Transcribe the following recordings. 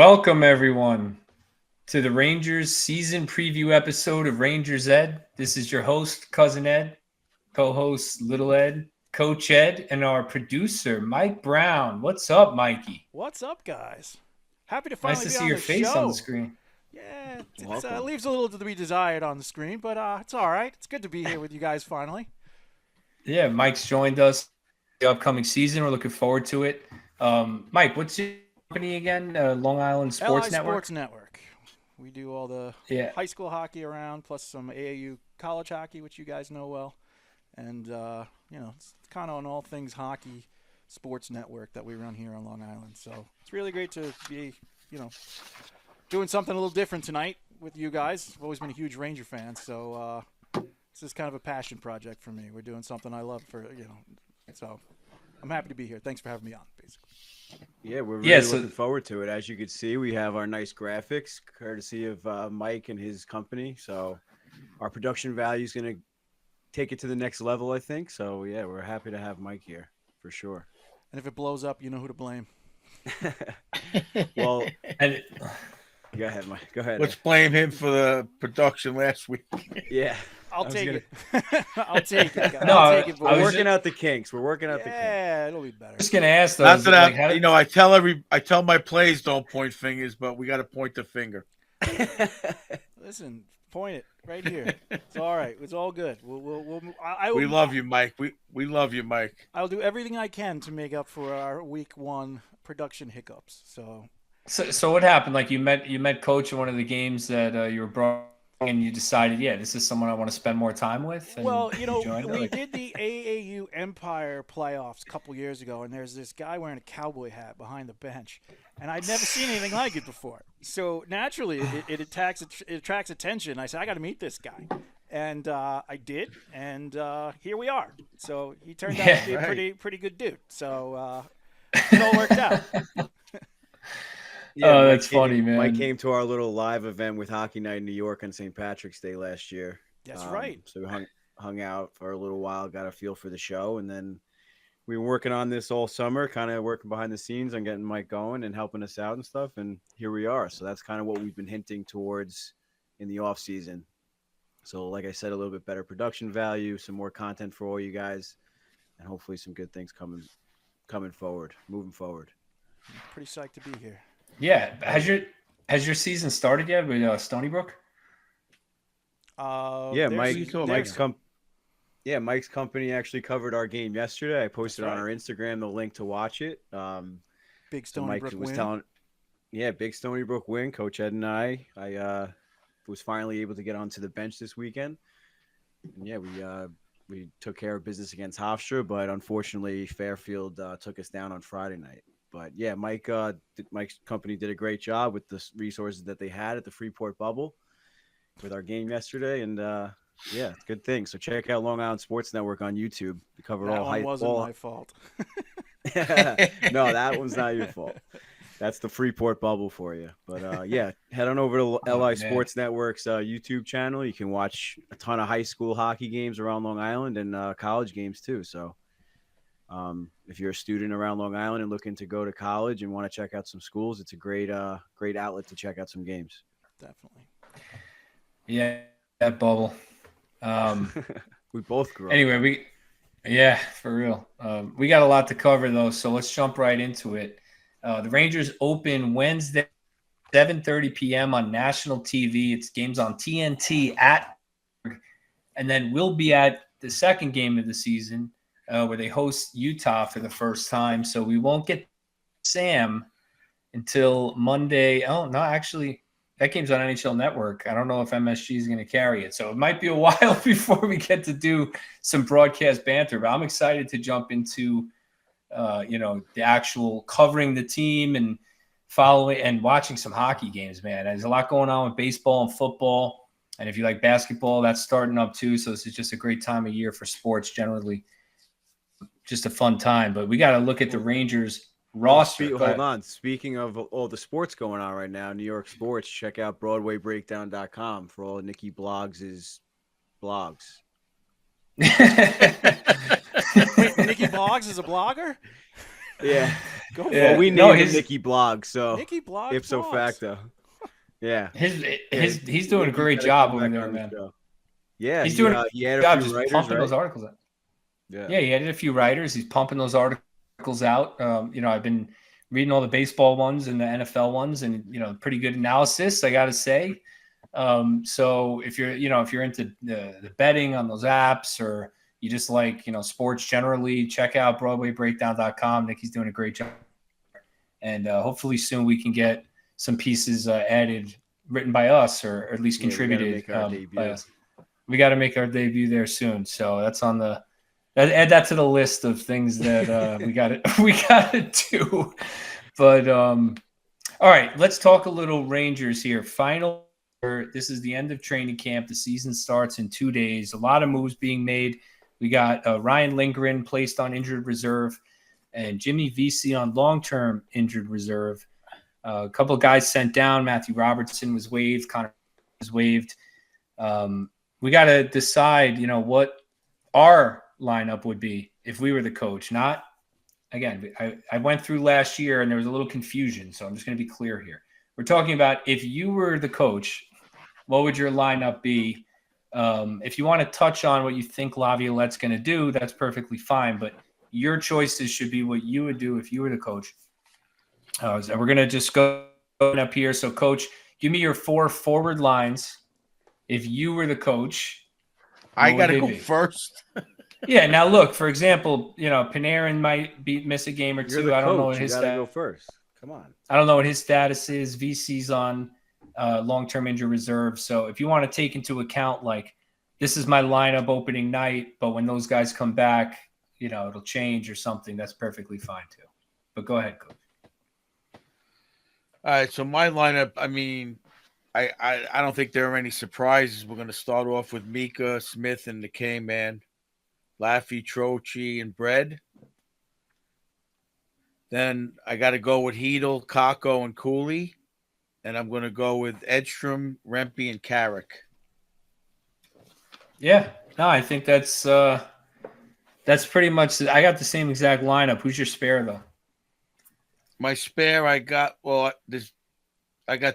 Welcome, everyone, to the Rangers season preview episode of Rangers Ed. This is your host, Cousin Ed, co-host Little Ed, Coach Ed, and our producer, Mike Brown. What's up, Mikey? What's up, guys? Happy to Nice finally to be see on your the face on the show. screen. Yeah, it Welcome. leaves a little to be desired on the screen, but it's all right. It's good to be here with you guys finally. Yeah, Mike's joined us the upcoming season. We're looking forward to it. Mike, what's your company again? Long Island LI Sports Network? Sports Network. We do all the Yeah. high school hockey around, plus some AAU college hockey, which you guys know well. And, it's kind of on all things hockey sports network that we run here on Long Island. So it's really great to be, doing something a little different tonight with you guys. I've always been a huge Ranger fan, so this is kind of a passion project for me. We're doing something I love so I'm happy to be here. Thanks for having me on, basically. Yeah, we're really so- looking forward to it. As you can see, we have our nice graphics, courtesy of Mike and his company. So our production value is going to take it to the next level, I think. So, yeah, we're happy to have Mike here, for sure. And if it blows up, you know who to blame. Well, And go ahead, Mike. Go ahead. Let's blame him for the production last week. Yeah. I'll was take gonna- it. I'll take it. No, I'll take it, I We're was boys. working out the kinks. We're working out the kinks. Yeah, it'll be better. just going to ask, though, Not is that it like, how did- I tell my plays don't point fingers, but we got to point the finger. Listen, point it right here. It's all right. It's all good. We love you, Mike. We love you, Mike. I'll do everything I can to make up for our week one production hiccups. So what happened? Like you met Coach in one of the games that you were brought, and you decided, yeah, this is someone I want to spend more time with. And Well, you joined it? we Like- did the AAU Empire playoffs a couple years ago, and there's this guy wearing a cowboy hat behind the bench, and I'd never seen anything like it before. So naturally, it attracts attention. I said, I got to meet this guy, and I did, and here we are. So he turned out to be a right. pretty good dude. So it all worked out. Oh, Mike that's funny, man. Mike came to our little live event with Hockey Night in New York on St. Patrick's Day last year. That's right. So we hung out for a little while, got a feel for the show, and then we were working on this all summer, kind of working behind the scenes on getting Mike going and helping us out and stuff. And here we are. So that's kind of what we've been hinting towards in the off season. So, like I said, a little bit better production value, some more content for all you guys, and hopefully some good things moving forward. I'm pretty psyched to be here. Yeah, has your season started yet with Stony Brook? Yeah, there's- Mike's company actually covered our game yesterday. I posted That's on our Instagram the link to watch it. Big So Stony Mike Brook was win. telling, big Stony Brook win. Coach Ed and I was finally able to get onto the bench this weekend. And yeah, we took care of business against Hofstra, but unfortunately Fairfield took us down on Friday night. But yeah, Mike's company did a great job with the resources that they had at the Freeport bubble with our game yesterday, and yeah, good thing. So check out Long Island Sports Network on YouTube. We covered That all one high. wasn't all... my fault. No, that one's not your fault. That's the Freeport bubble for you. But yeah, head on over to LI man. Sports Network's YouTube channel. You can watch a ton of high school hockey games around Long Island and college games too. So if you're a student around Long Island and looking to go to college and want to check out some schools, it's a great outlet to check out some games. Definitely. Yeah, that bubble. We both grew up. Anyway, for real. We got a lot to cover though, so let's jump right into it. The Rangers open Wednesday, 7:30 p.m. on national TV. It's games on TNT and then we'll be at the second game of the season where they host Utah for the first time. So we won't get Sam until Monday. Oh, no, actually, that game's on NHL Network. I don't know if MSG is going to carry it. So it might be a while before we get to do some broadcast banter. But I'm excited to jump into the actual covering the team and following and watching some hockey games, man. There's a lot going on with baseball and football. And if you like basketball, that's starting up too. So this is just a great time of year for sports generally. Just a fun time. But we got to look at the Rangers roster. Hold on. Speaking of all the sports going on right now, New York sports, check out BroadwayBreakdown.com for all Nikki Bloggs' blogs. Wait, Nikki Boggs is a blogger? Yeah. Go Yeah. Well, we No, named him his- Nicky Blog, so Nicky Blogs ipso blogs. facto. Yeah. He's doing a Nicky's great gotta job come over back there, on the man. show. Yeah, He's doing a he had a job few just writers, pumping right? those articles out. Yeah. Yeah, he added a few writers. He's pumping those articles out. I've been reading all the baseball ones and the NFL ones, and pretty good analysis, I got to say. So if you're into the betting on those apps, or you just like sports generally, check out BroadwayBreakdown.com. Nicky's doing a great job, and hopefully soon we can get some pieces added, written by us, or at least Yeah, we gotta contributed make our by debut. us. We got to make our debut there soon. So that's on the add that to the list of things that we got to do. But all right, let's talk a little Rangers here. This is the end of training camp. The season starts in 2 days. A lot of moves being made. We got Ryan Lindgren placed on injured reserve, and Jimmy Vesey on long-term injured reserve. A couple of guys sent down. Matthew Robertson was waived. Connor was waived. We got to decide, what our lineup would be if we were the coach. Not again, I went through last year and there was a little confusion, so I'm just going to be clear here. We're talking about if you were the coach, what would your lineup be? If you want to touch on what you think Laviolette's going to do, that's perfectly fine. But your choices should be what you would do if you were the coach. So we're going to just go up here. So, Coach, give me your 4 forward lines. If you were the coach, I what got to would go they be? first. Yeah. Now, look, for example, Panarin might miss a game or You're two. the I don't know coach. what You his gotta go first. Come on. I don't know what his status is. VC's on long-term injury reserve. So if you want to take into account, like, this is my lineup opening night, but when those guys come back, it'll change or something, that's perfectly fine too. But go ahead, Coach. All right, so my lineup, I mean, I don't think there are any surprises. We're going to start off with Mika, Smith, and the K-Man, Laffy, Troche, and Bread. Then I got to go with Hedel, Kako, and Cooley. And I'm going to go with Edstrom, Rempe, and Carrick. Yeah, no, I think that's pretty much. I got the same exact lineup. Who's your spare though? My spare, I got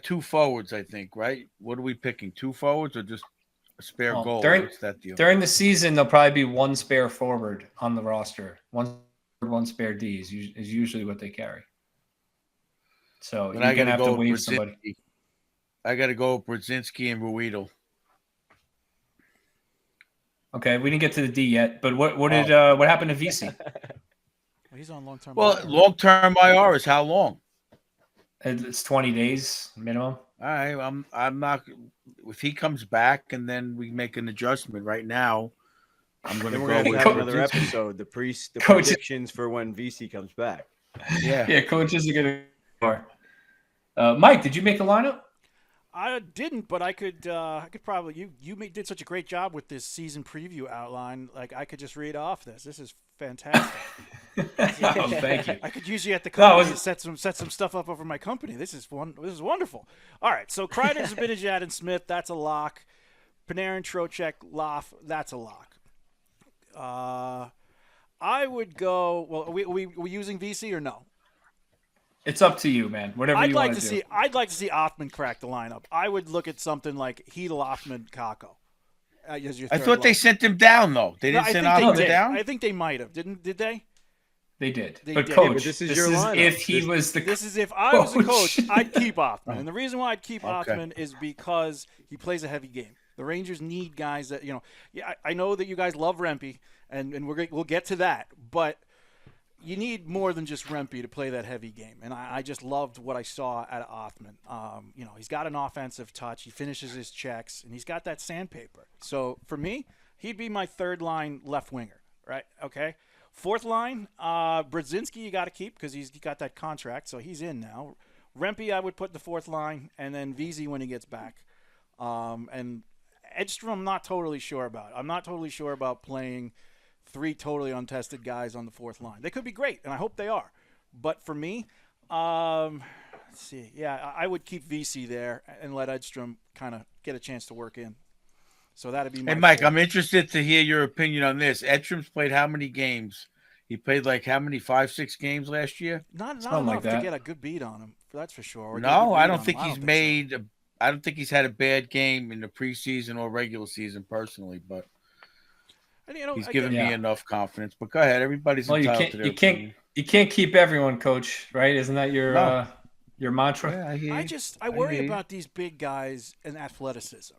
2 forwards, I think, right? What are we picking? 2 forwards or just a spare Well, goal? during- What's that deal? During the season, there'll probably be one spare forward on the roster. One spare D is usually what they carry. So And you're I gonna got to have go to with waive somebody. Brzezinski. I got to go with Brzezinski and Ruedel. Okay, we didn't get to the D yet, but what happened to VC? Well, he's on long-term. Well, IR. long-term IR is how long? It's 20 days minimum. All right, I'm not. If he comes back and then we make an adjustment right now, I'm going to Then we're go gonna with have another Brzezinski. episode. The Coach- predictions for when VC comes back. Yeah. Yeah, coaches are gonna. Mike, did you make a lineup? I didn't, but I could probably. You did such a great job with this season preview outline. Like, I could just read off this. This is fantastic. Oh, thank you. I could use you at the No, it company was- to set some stuff up over my company. This is wonderful. All right, so Kreider, Zibanejad, and Smith. That's a lock. Panarin, Trocheck, Loff. That's a lock. I would go. Well, are we using VC or no? It's up to you, man. Whatever I'd you like want to do. see. I'd like to see Othman crack the lineup. I would look at something like Hedel, Othman, Kako. As your I third thought they line. sent him down though. They No, didn't I send think they Othman did. down. I think they might have. Did they? They did. They But did. coach, Yeah, but this is your lineup. if he This- was the This is if I was a coach. coach, I'd keep Othman. And the reason why I'd keep Okay. Othman is because he plays a heavy game. The Rangers need guys that, yeah, I know that you guys love Rempe, and we'll get to that, but you need more than just Rempe to play that heavy game. And I just loved what I saw at Othman. He's got an offensive touch. He finishes his checks, and he's got that sandpaper. So for me, he'd be my third line left winger, right? Okay. Fourth line, Brzezinski you got to keep because he's got that contract, so he's in now. Rempe I would put in the fourth line, and then VZ when he gets back. And Edstrom I'm not totally sure about. I'm not totally sure about playing 3 totally untested guys on the fourth line. They could be great, and I hope they are. But for me, let's see. Yeah, I would keep VC there and let Edstrom kind of get a chance to work in. So that'd be my Hey Mike, four. I'm interested to hear your opinion on this. Edstrom's played how many games? He played like how many 5-6 games last year? Not Something like enough to that. get a good beat on him. That's for sure. Or get a No, good I read don't on him. think I he's don't think so. made. I don't think he's had a bad game in the preseason or regular season personally, but And he's again, given me Yeah. enough confidence. But go ahead, everybody's Well, entitled to their opinion. you can't keep everyone, coach, right? Isn't that No. your mantra? Yeah, I hear you. I worry hear you. about these big guys and athleticism,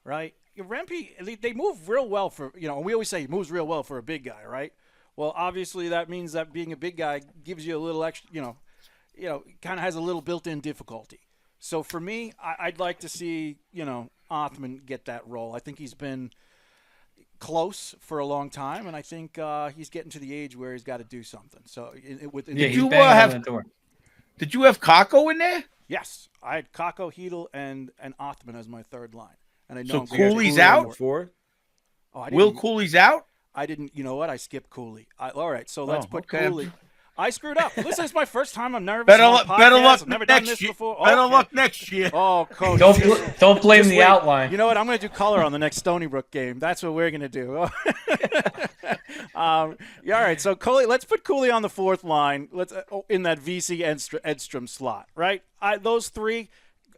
right? Rempe, they move real well for we always say he moves real well for a big guy, right? Well, obviously that means that being a big guy gives you a little extra, kind of has a little built-in difficulty. So for me, I'd like to see Othman get that role. I think he's been close for a long time, and I think he's getting to the age where he's got to do something. So Yeah, he's you, banging on have- that door. Did you have Kako in there? yes, I had Kako, Heedle, and Othman as my third line, and I know So I'm gonna get Cooley's Cooley out? more. Four. Oh, I Will didn't. Cooley's out? I didn't. You know what? I skipped Cooley. All right, so let's put okay. Cooley. I screwed up. Listen, it's my first time. I'm nervous. Better I'm on luck. podcasts. Better luck I've never done next this year. before. Better Okay. luck next year. Oh, coach. Don't blame Just the wait. outline. You know what? I'm going to do color on the next Stony Brook game. That's what we're going to do. All right. So Cooley, let's put Cooley on the fourth line. Let's in that VC Edstrom slot, right? Those three.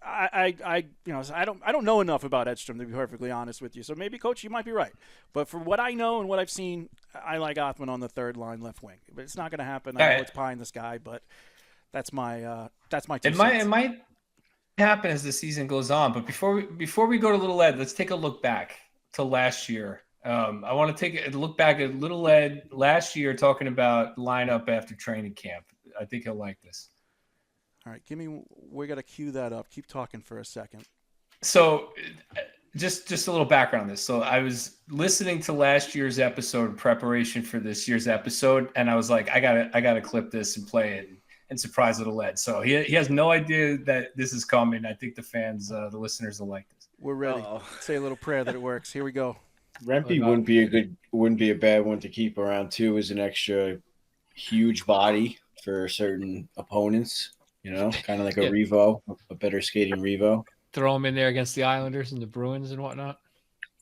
I don't know enough about Edstrom to be perfectly honest with you. So maybe, Coach, you might be right. But from what I know and what I've seen, I like Othman on the third line left wing. But it's not going to happen. I know it's pie in the sky, but that's my two It cents. might happen as the season goes on. But before we go to Little Ed, let's take a look back to last year. I want to take a look back at Little Ed last year, talking about lineup after training camp. I think he'll like this. All right, we got to cue that up. Keep talking for a second. So just a little background on this. So I was listening to last year's episode in preparation for this year's episode, and I was like, I gotta clip this and play it and surprise Little Ed. So he has no idea that this is coming. I think the fans, the listeners will like this. We're ready. Say a little prayer that it works. Here we go. Rempe wouldn't be a bad one to keep around too, as an extra huge body for certain opponents. Kind of like a Revo, a better skating Revo. Throw him in there against the Islanders and the Bruins and whatnot.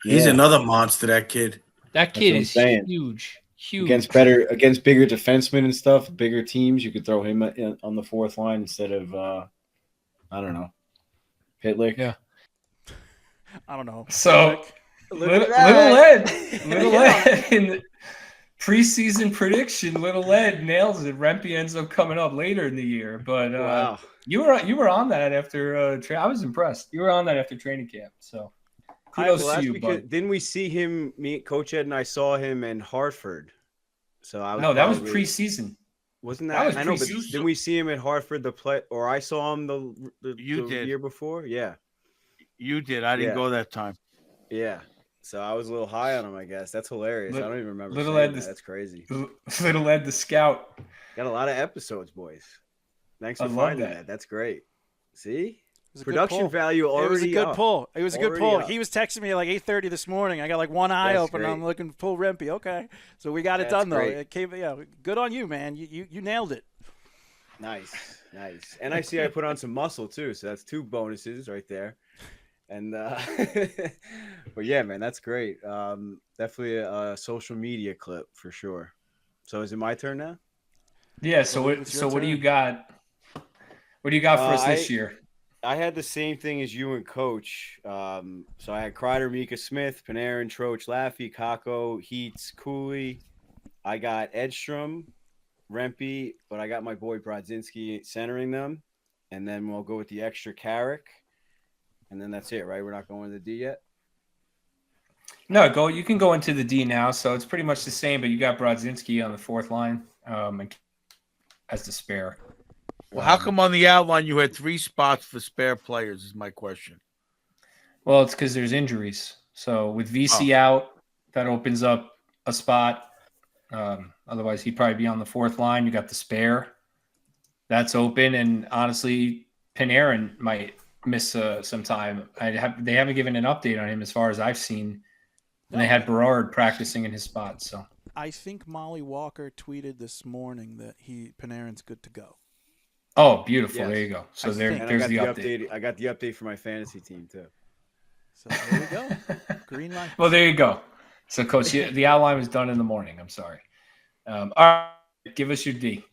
He's another monster, that kid. That kid what I'm is saying. huge. Against bigger defensemen and stuff, bigger teams, you could throw him on the fourth line instead of I don't know, Pitlick. Yeah. I don't know. So Little Ed in the preseason prediction, Little Ed nails it. Rempe ends up coming up later in the year, but Wow. you were on that after. I was impressed. You were on that after training camp. So kudos to you, bud. Didn't we see him? Coach Ed and I saw him in Hartford. So I was No, that was preseason. Wasn't That that? was I know, but preseason. didn't we see him at Hartford or I saw him the did. year before? Yeah, You did. I didn't Yeah. go that time. yeah. So I was a little high on him, I guess. That's hilarious. I don't even remember. Little saying Ed, that. That's crazy. Little Ed the scout. Got a lot of episodes, boys. Thanks for I love finding that. that. That's great. See, It was a good production pull. value already. It was a good up. pull. It was a good Already pull. up. He was texting me at like 8:30 this morning. I got like one eye That's open. great. I'm looking full Rempe. Okay, so we got it That's done though. great. It came. Yeah, good on you, man. You nailed it. Nice. And I see I put on some muscle too, so that's 2 bonuses right there. And but yeah, man, that's great. Definitely a social media clip for sure. So is it my turn now? Yeah. So Well, it's your what do you turn. got? What do you got for us this I- year? I had the same thing as you and Coach. So I had Kreider, Mika Smith, Panarin, Troach, Laffy, Kako, Heats, Cooley. I got Edstrom, Rempe, but I got my boy Brodzinski centering them. And then we'll go with the extra Carrick. And then that's it, right? We're not going to the D yet? No, you can go into the D now. So it's pretty much the same, but you got Brodzinski on the fourth line as the spare. Well, how come on the outline you had 3 spots for spare players? Is my question. Well, it's because there's injuries. So with VC out, that opens up a spot. Otherwise, he'd probably be on the fourth line. You got the spare. That's open. And honestly, Panarin might miss some time. They haven't given an update on him as far as I've seen. And they had Berard practicing in his spot. So I think Molly Walker tweeted this morning that Panarin's good to go. oh, beautiful. Yes. There you go. So I there's think- And I the got update. I got the update for my fantasy team too. So there we go. Green light. Well, there you go. So, Coach, the outline was done in the morning. I'm sorry. All right, give us your D.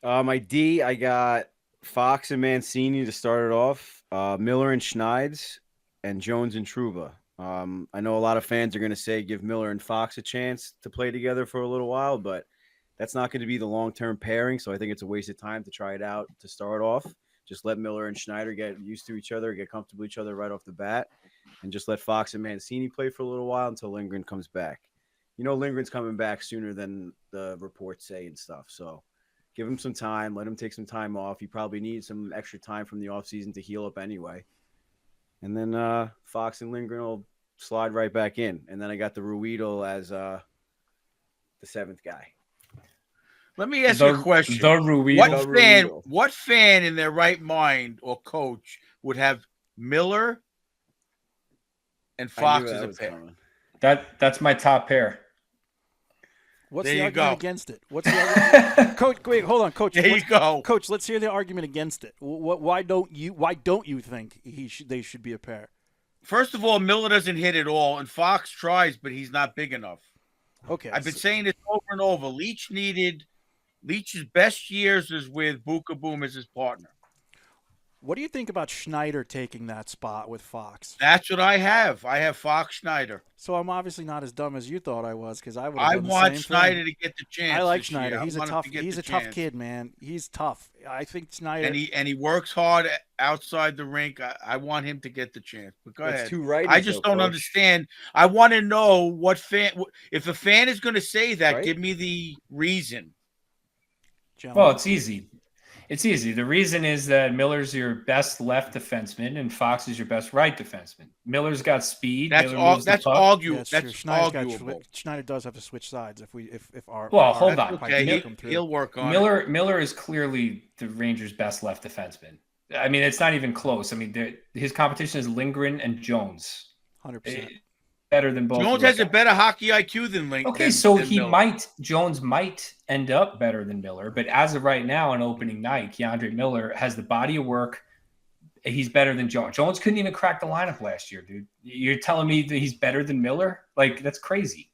My D, I got Fox and Mancini to start it off. Miller and Schneids, and Jones and Truba. I know a lot of fans are going to say give Miller and Fox a chance to play together for a little while, but that's not going to be the long-term pairing. So I think it's a waste of time to try it out to start off. Just let Miller and Schneider get used to each other, get comfortable with each other right off the bat, and just let Fox and Mancini play for a little while until Lindgren comes back. You know, Lindgren's coming back sooner than the reports say and stuff. So give him some time. Let him take some time off. He probably needs some extra time from the offseason to heal up anyway. And then Fox and Lindgren will slide right back in. And then I got the Ruedel as the seventh guy. Let me ask you a question. The Ruedel. What fan in their right mind or coach would have Miller and Fox as a pair? That's my top pair. What's There the you argument go. against it? What's the argument? Coach, wait, hold on, Coach. There you go. Coach, let's hear the argument against it. Why don't you think they should be a pair? First of all, Miller doesn't hit at all, and Fox tries, but he's not big enough. Okay. I've been saying this over and over. Leach's best years is with Buka Boom as his partner. What do you think about Schneider taking that spot with Fox? That's what I have. I have Fox Schneider. So I'm obviously not as dumb as you thought I was, because I would. I have done want the same Schneider thing. to get the chance. I like this Schneider. year. He's a tough kid, man. He's tough. I think Schneider. And he works hard outside the rink. I want him to get the chance. But go ahead. Two righties, I just don't Coach. understand. I want to know what fan. If a fan is going to say that, Right? give me the reason. Gentlemen. Well, it's easy. It's easy. The reason is that Miller's your best left defenseman and Fox is your best right defenseman. Miller's got speed. That's Miller all. moves the That's puck. arguable. Yeah, That's true. arguable. Schneider does have to switch sides if our. Well, our hold pipe on. Okay, doesn't come through. he'll work on it. Miller is clearly the Rangers' best left defenseman. I mean, it's not even close. I mean, his competition is Lindgren and Jones. 100%. Better than both. Jones has a better hockey IQ than Link. Okay, than- so than Miller. Jones might end up better than Miller, but as of right now on opening night, Keandre Miller has the body of work. He's better than Jones. Jones couldn't even crack the lineup last year, dude. You're telling me that he's better than Miller? Like, that's crazy.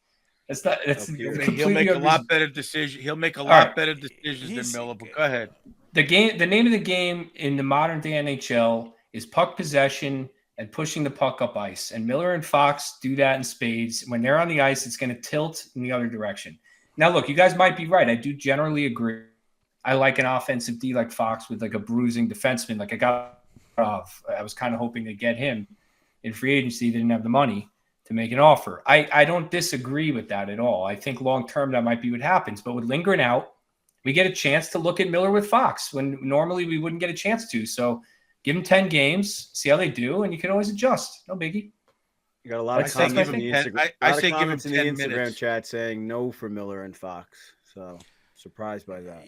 That's not. That's completely He'll make a lot better decisions. He'll make a lot better decisions than Miller. But go ahead. The name of the game in the modern day NHL is puck possession and pushing the puck up ice. And Miller and Fox do that in spades. When they're on the ice, it's going to tilt in the other direction. Now, look, you guys might be right. I do generally agree. I like an offensive D like Fox with like a bruising defenseman. Like I was kind of hoping to get him in free agency. They didn't have the money to make an offer. I don't disagree with that at all. I think long-term that might be what happens. But with Lindgren out, we get a chance to look at Miller with Fox when normally we wouldn't get a chance to. So give them 10 games, see how they do, and you can always adjust. No biggie. You got a lot of I comments in the give him 10 Instagram. I a lot of say give him comments in the 10 Instagram minutes. chat saying no for Miller and Fox. So surprised by that.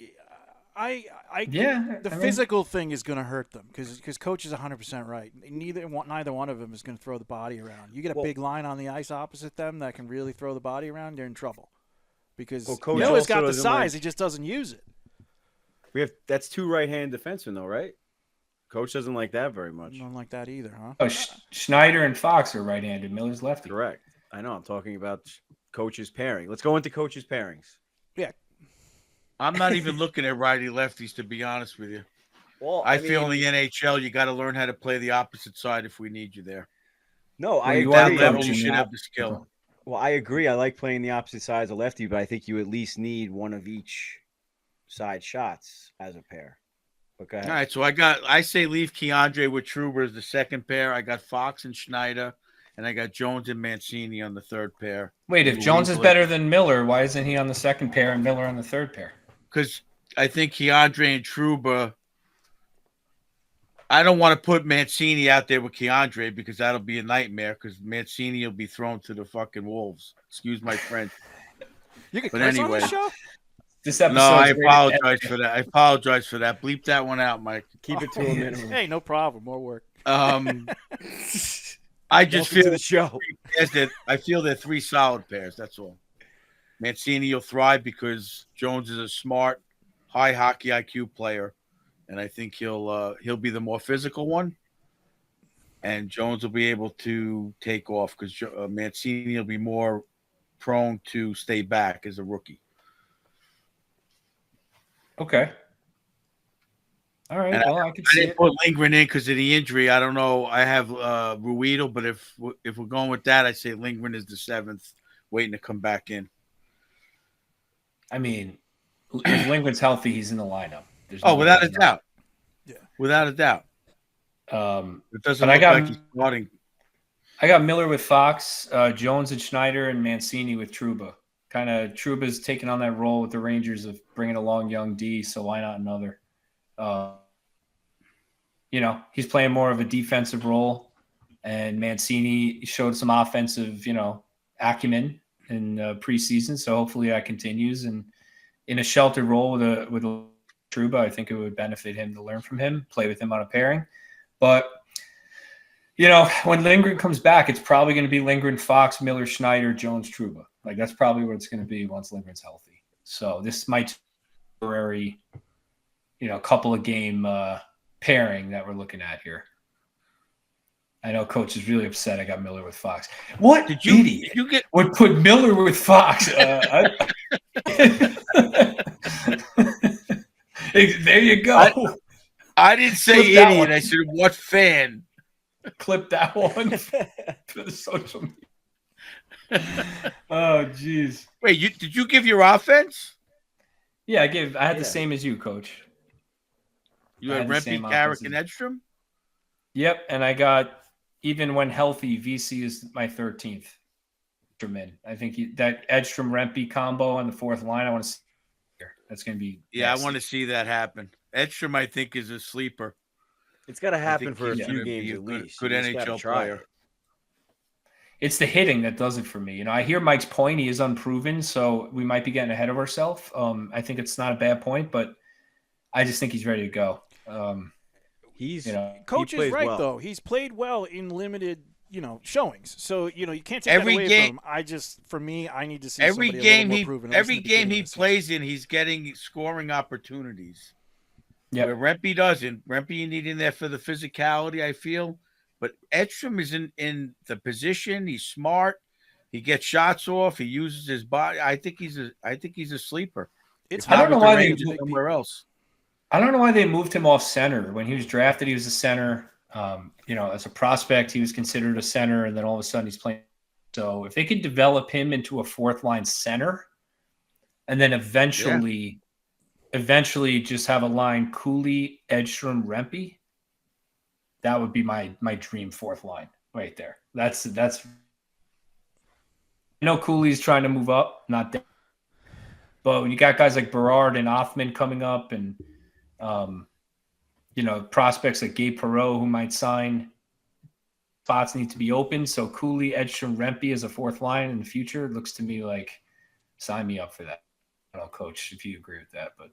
The physical thing is going to hurt them because Coach is 100% right. Neither one of them is going to throw the body around. You get a big line on the ice opposite them that can really throw the body around, you're in trouble. Because Coach Miller's also got the doesn't size, he just doesn't use it. That's two right-hand defensemen though, right? Coach doesn't like that very much. Don't like that either, huh? Oh, Schneider and Fox are right-handed. Miller's lefty. Correct. I know. I'm talking about Coach's pairing. Let's go into Coach's pairings. Yeah. I'm not even looking at righty lefties, to be honest with you. Well, I feel in the NHL you got to learn how to play the opposite side if we need you there. No, I you agree. are That level coaching you should now. have the skill. Well, I agree. I like playing the opposite side as a lefty, but I think you at least need one of each side shots as a pair. But go ahead. All right, so I say leave Keandre with Truber as the second pair. I got Fox and Schneider, and I got Jones and Mancini on the third pair. Wait, if Jones is better than Miller, why isn't he on the second pair and Miller on the third pair? Because I think Keandre and Truber. I don't want to put Mancini out there with Keandre because that'll be a nightmare. Because Mancini will be thrown to the fucking wolves. Excuse my French. You could But curse anyway. on the show? This No, episode. I apologize for that. I apologize for that. Bleep that one out, Mike. Keep it to a minimum. Hey, no problem. More work. I just Welcome to feel the show. I feel they're three solid pairs. That's all. Mancini will thrive because Jones is a smart, high hockey IQ player, and I think he'll be the more physical one. And Jones will be able to take off because Mancini will be more prone to stay back as a rookie. Okay. All right. And Well, I can I see didn't it. put Lindgren in because of the injury. I don't know. I have Ruido, but if we're going with that, I'd say Lindgren is the 7th, waiting to come back in. I mean, if Lindgren's healthy, he's in the lineup. There's Oh, no without way a he's not. doubt. Yeah. Without a doubt. It doesn't But look like he's starting. I got Miller with Fox, Jones and Schneider, and Mancini with Trouba. Kind of Trouba's taking on that role with the Rangers of bringing along young D, so why not another? He's playing more of a defensive role, and Mancini showed some offensive, acumen in preseason. So hopefully that continues. And in a sheltered role with Trouba, I think it would benefit him to learn from him, play with him on a pairing. But when Lindgren comes back, it's probably going to be Lindgren, Fox, Miller, Schneider, Jones, Trouba. Like that's probably what it's going to be once Lindgren's healthy. So this might be a temporary, couple of game pairing that we're looking at here. I know Coach is really upset. I got Miller with Fox. What idiot would put Miller with Fox? There you go. I didn't say idiot. I said what fan. Clip that one for the social media. Oh, geez. Wait, did you give your offense? Yeah, I had the same as you, Coach. You had Rempe, Carrick, and Edstrom? Yep, and I got, even when healthy, VC is my 13th. I think that Edstrom Rempe combo on the fourth line, I want to see here. That's going to be nasty. I want to see that happen. Edstrom, I think, is a sleeper. It's got to happen for a few games at least. Good NHL player. It's the hitting that does it for me. I hear Mike's point. He is unproven, so we might be getting ahead of ourselves. I think it's not a bad point, but I just think he's ready to go. Coach is right, though. He's played well in limited, showings. So, you can't take that away from him. For me, I need to see every game more proven. Every game he plays in, he's getting scoring opportunities. Yeah, where Rempe doesn't. Rempe, you need in there for the physicality, I feel. But Edstrom is in the position. He's smart. He gets shots off. He uses his body. I think he's a sleeper. I don't know why they somewhere else. I don't know why they moved him off center. When he was drafted, he was a center. As a prospect, he was considered a center, and then all of a sudden he's playing. So if they could develop him into a fourth line center, and then eventually just have a line Cooley, Edstrom, Rempe, that would be my dream fourth line right there. That's. I know Cooley's trying to move up, not that. But when you got guys like Berard and Othman coming up, and prospects like Gabe Perreault who might sign, spots need to be open. So Cooley, Edstrom, Rempe as a fourth line in the future looks to me like sign me up for that. I don't know, Coach, if you agree with that, but.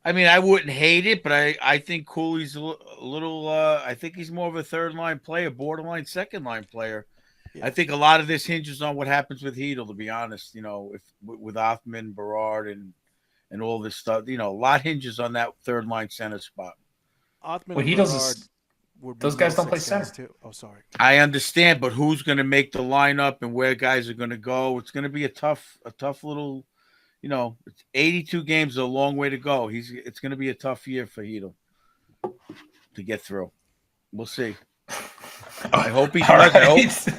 I mean, I wouldn't hate it, but I think Cooley's a little. I think he's more of a third line player, borderline second line player. Yeah. I think a lot of this hinges on what happens with Hedl. To be honest, if with Othman, Berard, and all this stuff, a lot hinges on that third line center spot. Othman and Berard, those guys don't play center too. Oh, sorry. I understand, but who's going to make the lineup and where guys are going to go? It's going to be a tough little. It's 82 games, a long way to go. It's going to be a tough year for Hedl to get through. We'll see. I hope he does.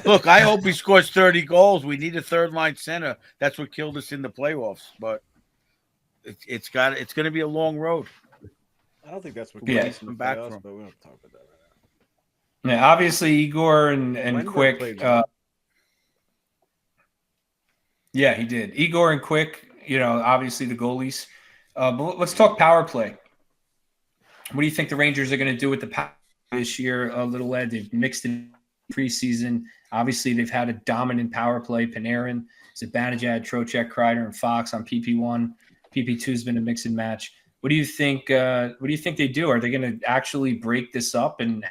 Right. I hope he scores 30 goals. We need a third line center. That's what killed us in the playoffs. But it's going to be a long road. I don't think that's what come back from. But we don't have to talk about that right now. Yeah, obviously Igor and Quick. Yeah, he did. Igor and Quick. Obviously the goalies. But let's talk power play. What do you think the Rangers are going to do with the power this year? Little Ed, they've mixed in preseason. Obviously, they've had a dominant power play. Panarin, Zibanejad, Trocheck, Kreider, and Fox on PP1. PP2 has been a mix and match. What do you think? What do you think they do? Are they going to actually break this up and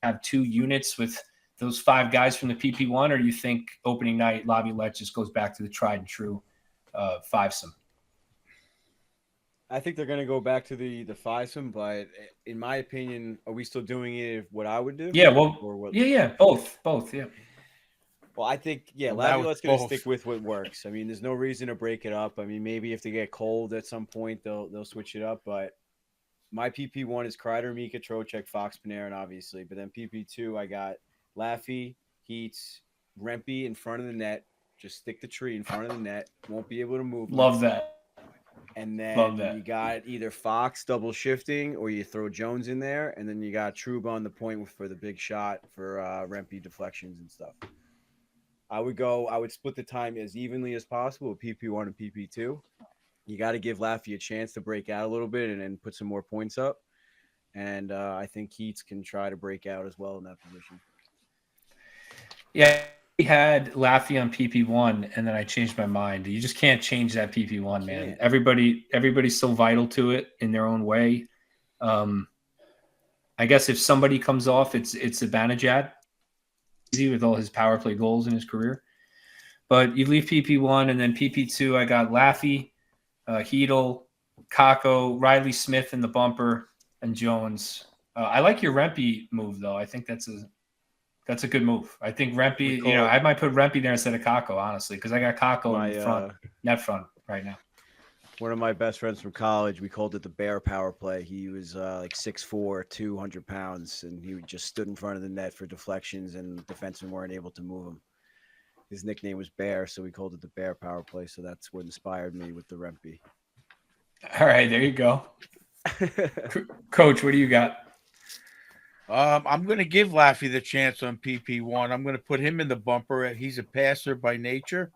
have two units with those five guys from the PP1, or do you think opening night Laviolette just goes back to the tried and true fivesome? I think they're going to go back to the fivesome, but in my opinion, are we still doing it what I would do? Yeah, well, yeah, both, yeah. Well, I think Well, that was Laviolette's going to both. stick with what works. I mean, there's no reason to break it up. I mean, maybe if they get cold at some point, they'll switch it up. But my PP1 is Kreider, Mika, Trocheck, Fox, Panarin, obviously. But then PP2, I got Laffy, Heats, Rempe in front of the net. Just stick the tree in front of the net. Won't be able to move them. Love that. And Love then that. you got either Fox double shifting or you throw Jones in there. And then you got Trouba on the point for the big shot for Rempe deflections and stuff. I would split the time as evenly as possible with PP1 and PP2. You got to give Laffy a chance to break out a little bit and then put some more points up. And I think Keats can try to break out as well in that position. Yeah, we had Laffy on PP1, and then I changed my mind. You just can't change that PP1, man. Can't. Everybody's so vital to it in their own way. I guess if somebody comes off, it's Zibanejad, easy with all his power play goals in his career. But you leave PP1, and then PP2, I got Laffy, Heedle, Kako, Riley Smith in the bumper, and Jones. I like your Rempe move, though. I think that's a good move. I think Rempe, I might put Rempe there instead of Kako, honestly, because I got Kako in the front, net front right now. One of my best friends from college, we called it the bear power play. He was like 6'4", 200 pounds, and he just stood in front of the net for deflections, and defensemen weren't able to move him. His nickname was Bear, so we called it the bear power play. So that's what inspired me with the Rempe. All right, there you go. Coach, what do you got? I'm going to give Laffy the chance on PP1. I'm going to put him in the bumper. He's a passer by nature.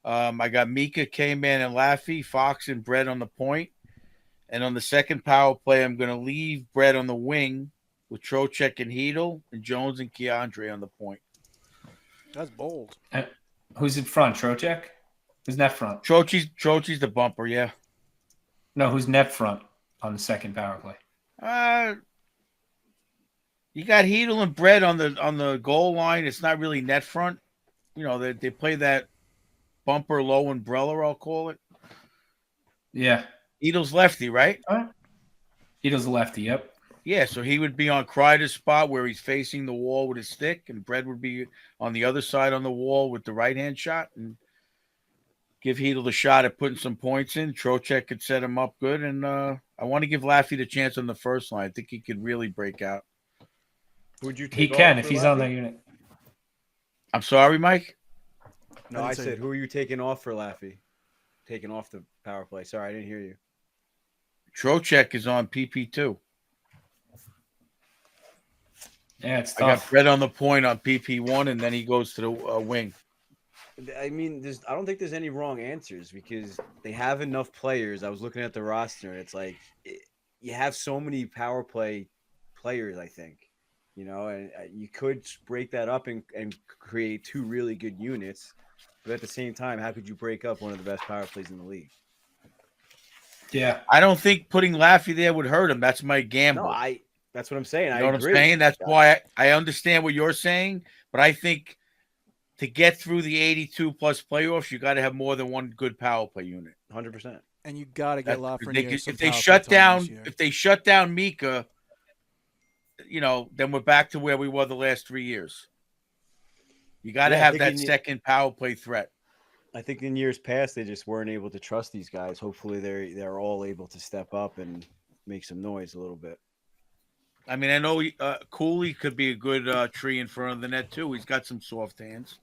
I got Mika, K-Man, and Laffy, Fox, and Brett on the point. And on the second power play, I'm going to leave Brett on the wing with Trocheck and Heedle, and Jones and Keandre on the point. That's bold. Who's in front? Trocheck? Who's net front? Trocheck's the bumper, yeah. No, who's net front on the second power play? You got Heedle and Brett on the goal line. It's not really net front. You know, they play that bumper low umbrella, I'll call it. Yeah. Heedle's lefty, right? Heedle's a lefty, yep. Yeah, so he would be on Kreider's spot where he's facing the wall with his stick, and Brett would be on the other side on the wall with the right-hand shot, and give Heedle the shot at putting some points in. Trocheck could set him up good, and I want to give Laffy the chance on the first line. I think he could really break out. Would you? He can if he's on that unit. I'm sorry, Mike? No, I said, who are you taking off for Laffy? Taking off the power play. Sorry, I didn't hear you. Trocheck is on PP2. Yeah, it's tough. I got Brett on the point on PP1, and then he goes to the wing. I mean, I don't think there's any wrong answers because they have enough players. I was looking at the roster, and it's like you have so many power play players, I think. You know, and you could break that up and create two really good units. But at the same time, how could you break up one of the best power plays in the league? Yeah. I don't think putting Laffy there would hurt him. That's my gamble. No, that's what I'm saying. You know what I'm saying? That's why I understand what you're saying. But I think to get through the 82-plus playoffs, you got to have more than one good power play unit. 100%. And you got to get Lafreniere. If they shut down Mika, you know, then we're back to where we were the last 3 years. You got to have that second power play threat. I think in years past they just weren't able to trust these guys. Hopefully they're all able to step up and make some noise a little bit. I mean, I know Cooley could be a good tree in front of the net too. He's got some soft hands.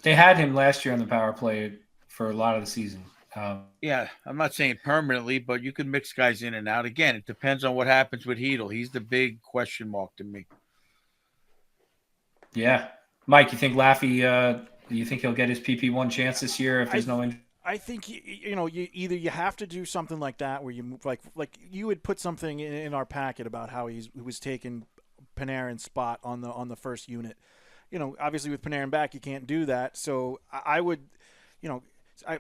They had him last year on the power play for a lot of the season. Yeah, I'm not saying permanently, but you can mix guys in and out. Again, it depends on what happens with Heedle. He's the big question mark to me. Yeah. Mike, you think Laffy, do you think he'll get his PP1 chance this year if there's no injury? I think you have to do something like that where you move like you would put something in our packet about how he was taking Panarin's spot on the first unit. You know, obviously with Panarin back, you can't do that. So I would,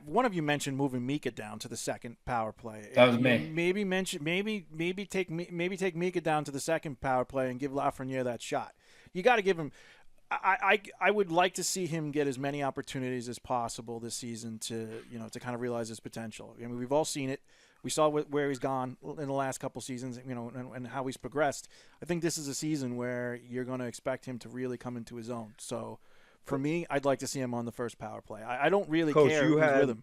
one of you mentioned moving Mika down to the second power play. That was me. Maybe take Mika down to the second power play and give Lafreniere that shot. You got to give him. I would like to see him get as many opportunities as possible this season to kind of realize his potential. I mean, we've all seen it. We saw where he's gone in the last couple seasons, and how he's progressed. I think this is a season where you're going to expect him to really come into his own. So for me, I'd like to see him on the first power play. I don't really Coach, care you who's had- with him.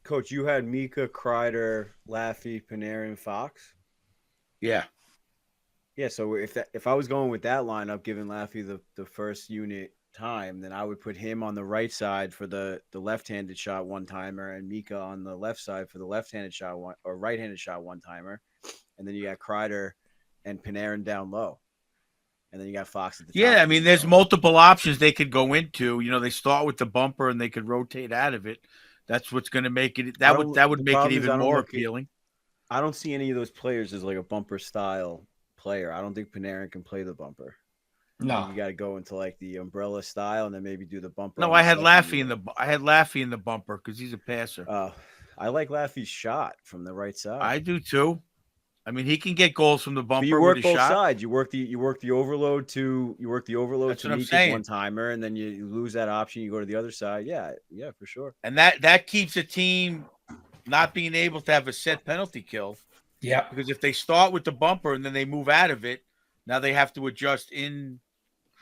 Coach, you had Mika, Kreider, Laffy, Panarin, Fox. Yeah. Yeah, so if I was going with that lineup, giving Laffy the first unit time, then I would put him on the right side for the left-handed shot one-timer, and Mika on the left side for the left-handed shot or right-handed shot one-timer, and then you got Kreider and Panarin down low, and then you got Fox at the top. Yeah, I mean, there's multiple options they could go into. You know, they start with the bumper and they could rotate out of it. That's what's going to make it. That would The make it problem is even I don't more look at- appealing. I don't see any of those players as like a bumper style player. I don't think Panarin can play the bumper. I No. think you got to go into like the umbrella style and then maybe do the bumper. No, on I the had second Laffy unit. in the bumper because he's a passer. I like Laffy's shot from the right side. I do too. I mean, he can get goals from the bumper But you with work his both shot. sides. You work the overload to That's what I'm Mika's saying. one timer, and then you lose that option. You go to the other side. Yeah, for sure. And that keeps a team not being able to have a set penalty kill. Yeah. Because if they start with the bumper and then they move out of it, now they have to adjust in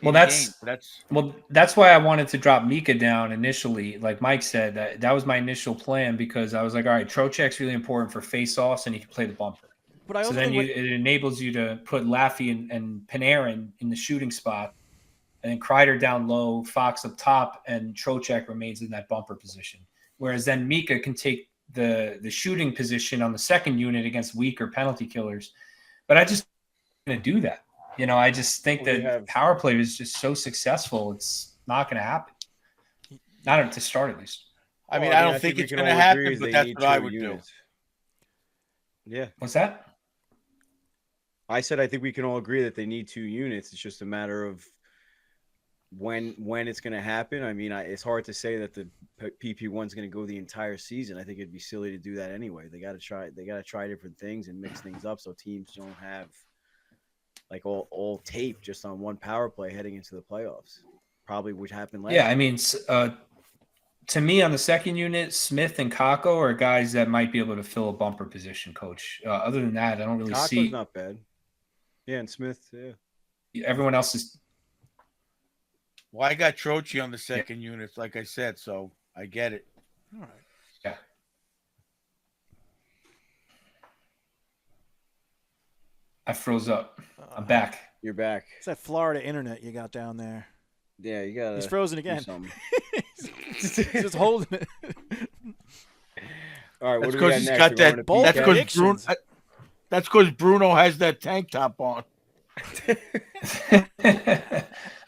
Well, game. that's why I wanted to drop Mika down initially. Like Mike said, that was my initial plan because I was like, all right, Trocheck's really important for face-offs and he can play the bumper. But I So also then think it enables you to put Laffy and Panarin in the shooting spot, and then Kreider down low, Fox up top, and Trocheck remains in that bumper position. Whereas then Mika can take the shooting position on the second unit against weaker penalty killers. But I just going to do that. You know, I just think that power play is just so successful. It's not going to happen. Not to start, at least. I mean, I don't think it's going to happen, but that's what I would do. Yeah. What's that? I said I think we can all agree that they need 2 units. It's just a matter of when it's going to happen. I mean, it's hard to say that the PP1 is going to go the entire season. I think it'd be silly to do that anyway. They got to try different things and mix things up so teams don't have like all tape just on one power play heading into the playoffs. Probably would happen last. Yeah, I mean, to me on the second unit, Smith and Kako are guys that might be able to fill a bumper position, Coach. Other than that, I don't really see. Kako's not bad. Yeah, and Smith, yeah. Everyone else is. Well, I got Troche on the second unit, like I said, so I get it. All right. Yeah. I froze up. I'm back. You're back. It's that Florida internet you got down there. Yeah, you got. He's frozen again. He's just holding it. All right, That's what do we got he's next? got We're that. going to bold That's PK? because Bruno. That's because Bruno has that tank top on.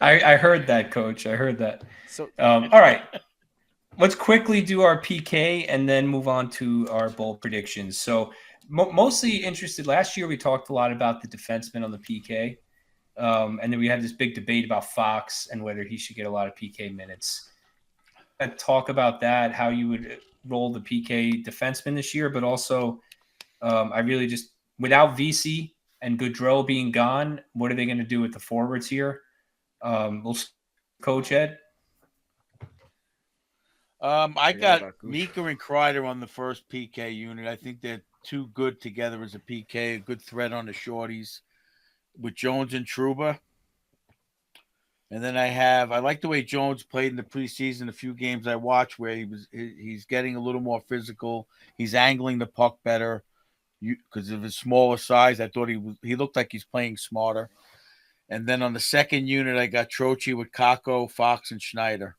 I heard that, Coach. I heard that. So, all right. Let's quickly do our PK and then move on to our bold predictions. So, mostly interested. Last year, we talked a lot about the defenseman on the PK. And then we had this big debate about Fox and whether he should get a lot of PK minutes. I'd talk about that, how you would roll the PK defenseman this year, but also I really just, without VC and Goudreau being gone, what are they going to do with the forwards here? We'll Coach Ed. I got Mika and Kreider on the first PK unit. I think they're too good together as a PK, a good threat on the shorties with Jones and Trouba. And then I like the way Jones played in the preseason, a few games I watched where he's getting a little more physical. He's angling the puck better because of his smaller size. I thought he looked like he's playing smarter. And then on the second unit, I got Troche with Kako, Fox, and Schneider.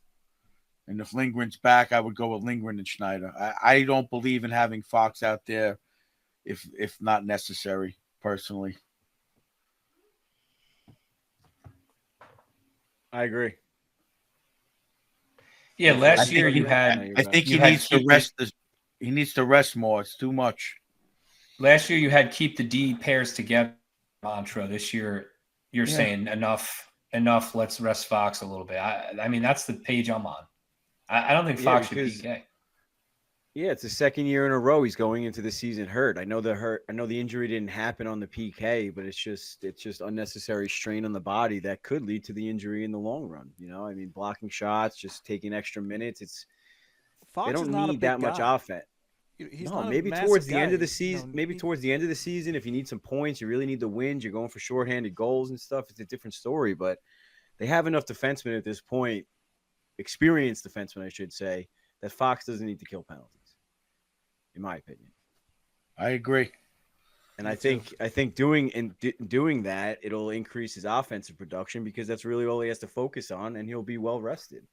And if Lindgren's back, I would go with Lindgren and Schneider. I don't believe in having Fox out there if not necessary, personally. I agree. Yeah, last year you had. I think he needs to rest. He needs to rest more. It's too much. Last year you had keep the D pairs together mantra. This year you're saying enough. Let's rest Fox a little bit. I mean that's the page I'm on. I don't think Fox should PK. Yeah, it's the second year in a row he's going into the season hurt. I know the injury didn't happen on the PK, but it's just unnecessary strain on the body that could lead to the injury in the long run. You know, I mean, blocking shots, just taking extra minutes. Fox they don't is not need that much offense. He's no, not maybe a towards the guy. end of the season. Maybe towards the end of the season, if you need some points, you really need the wins. You're going for shorthanded goals and stuff. It's a different story, but they have enough defensemen at this point, experienced defensemen, I should say, that Fox doesn't need to kill penalties, in my opinion. I agree. And I think doing that, it'll increase his offensive production because that's really all he has to focus on, and he'll be well rested.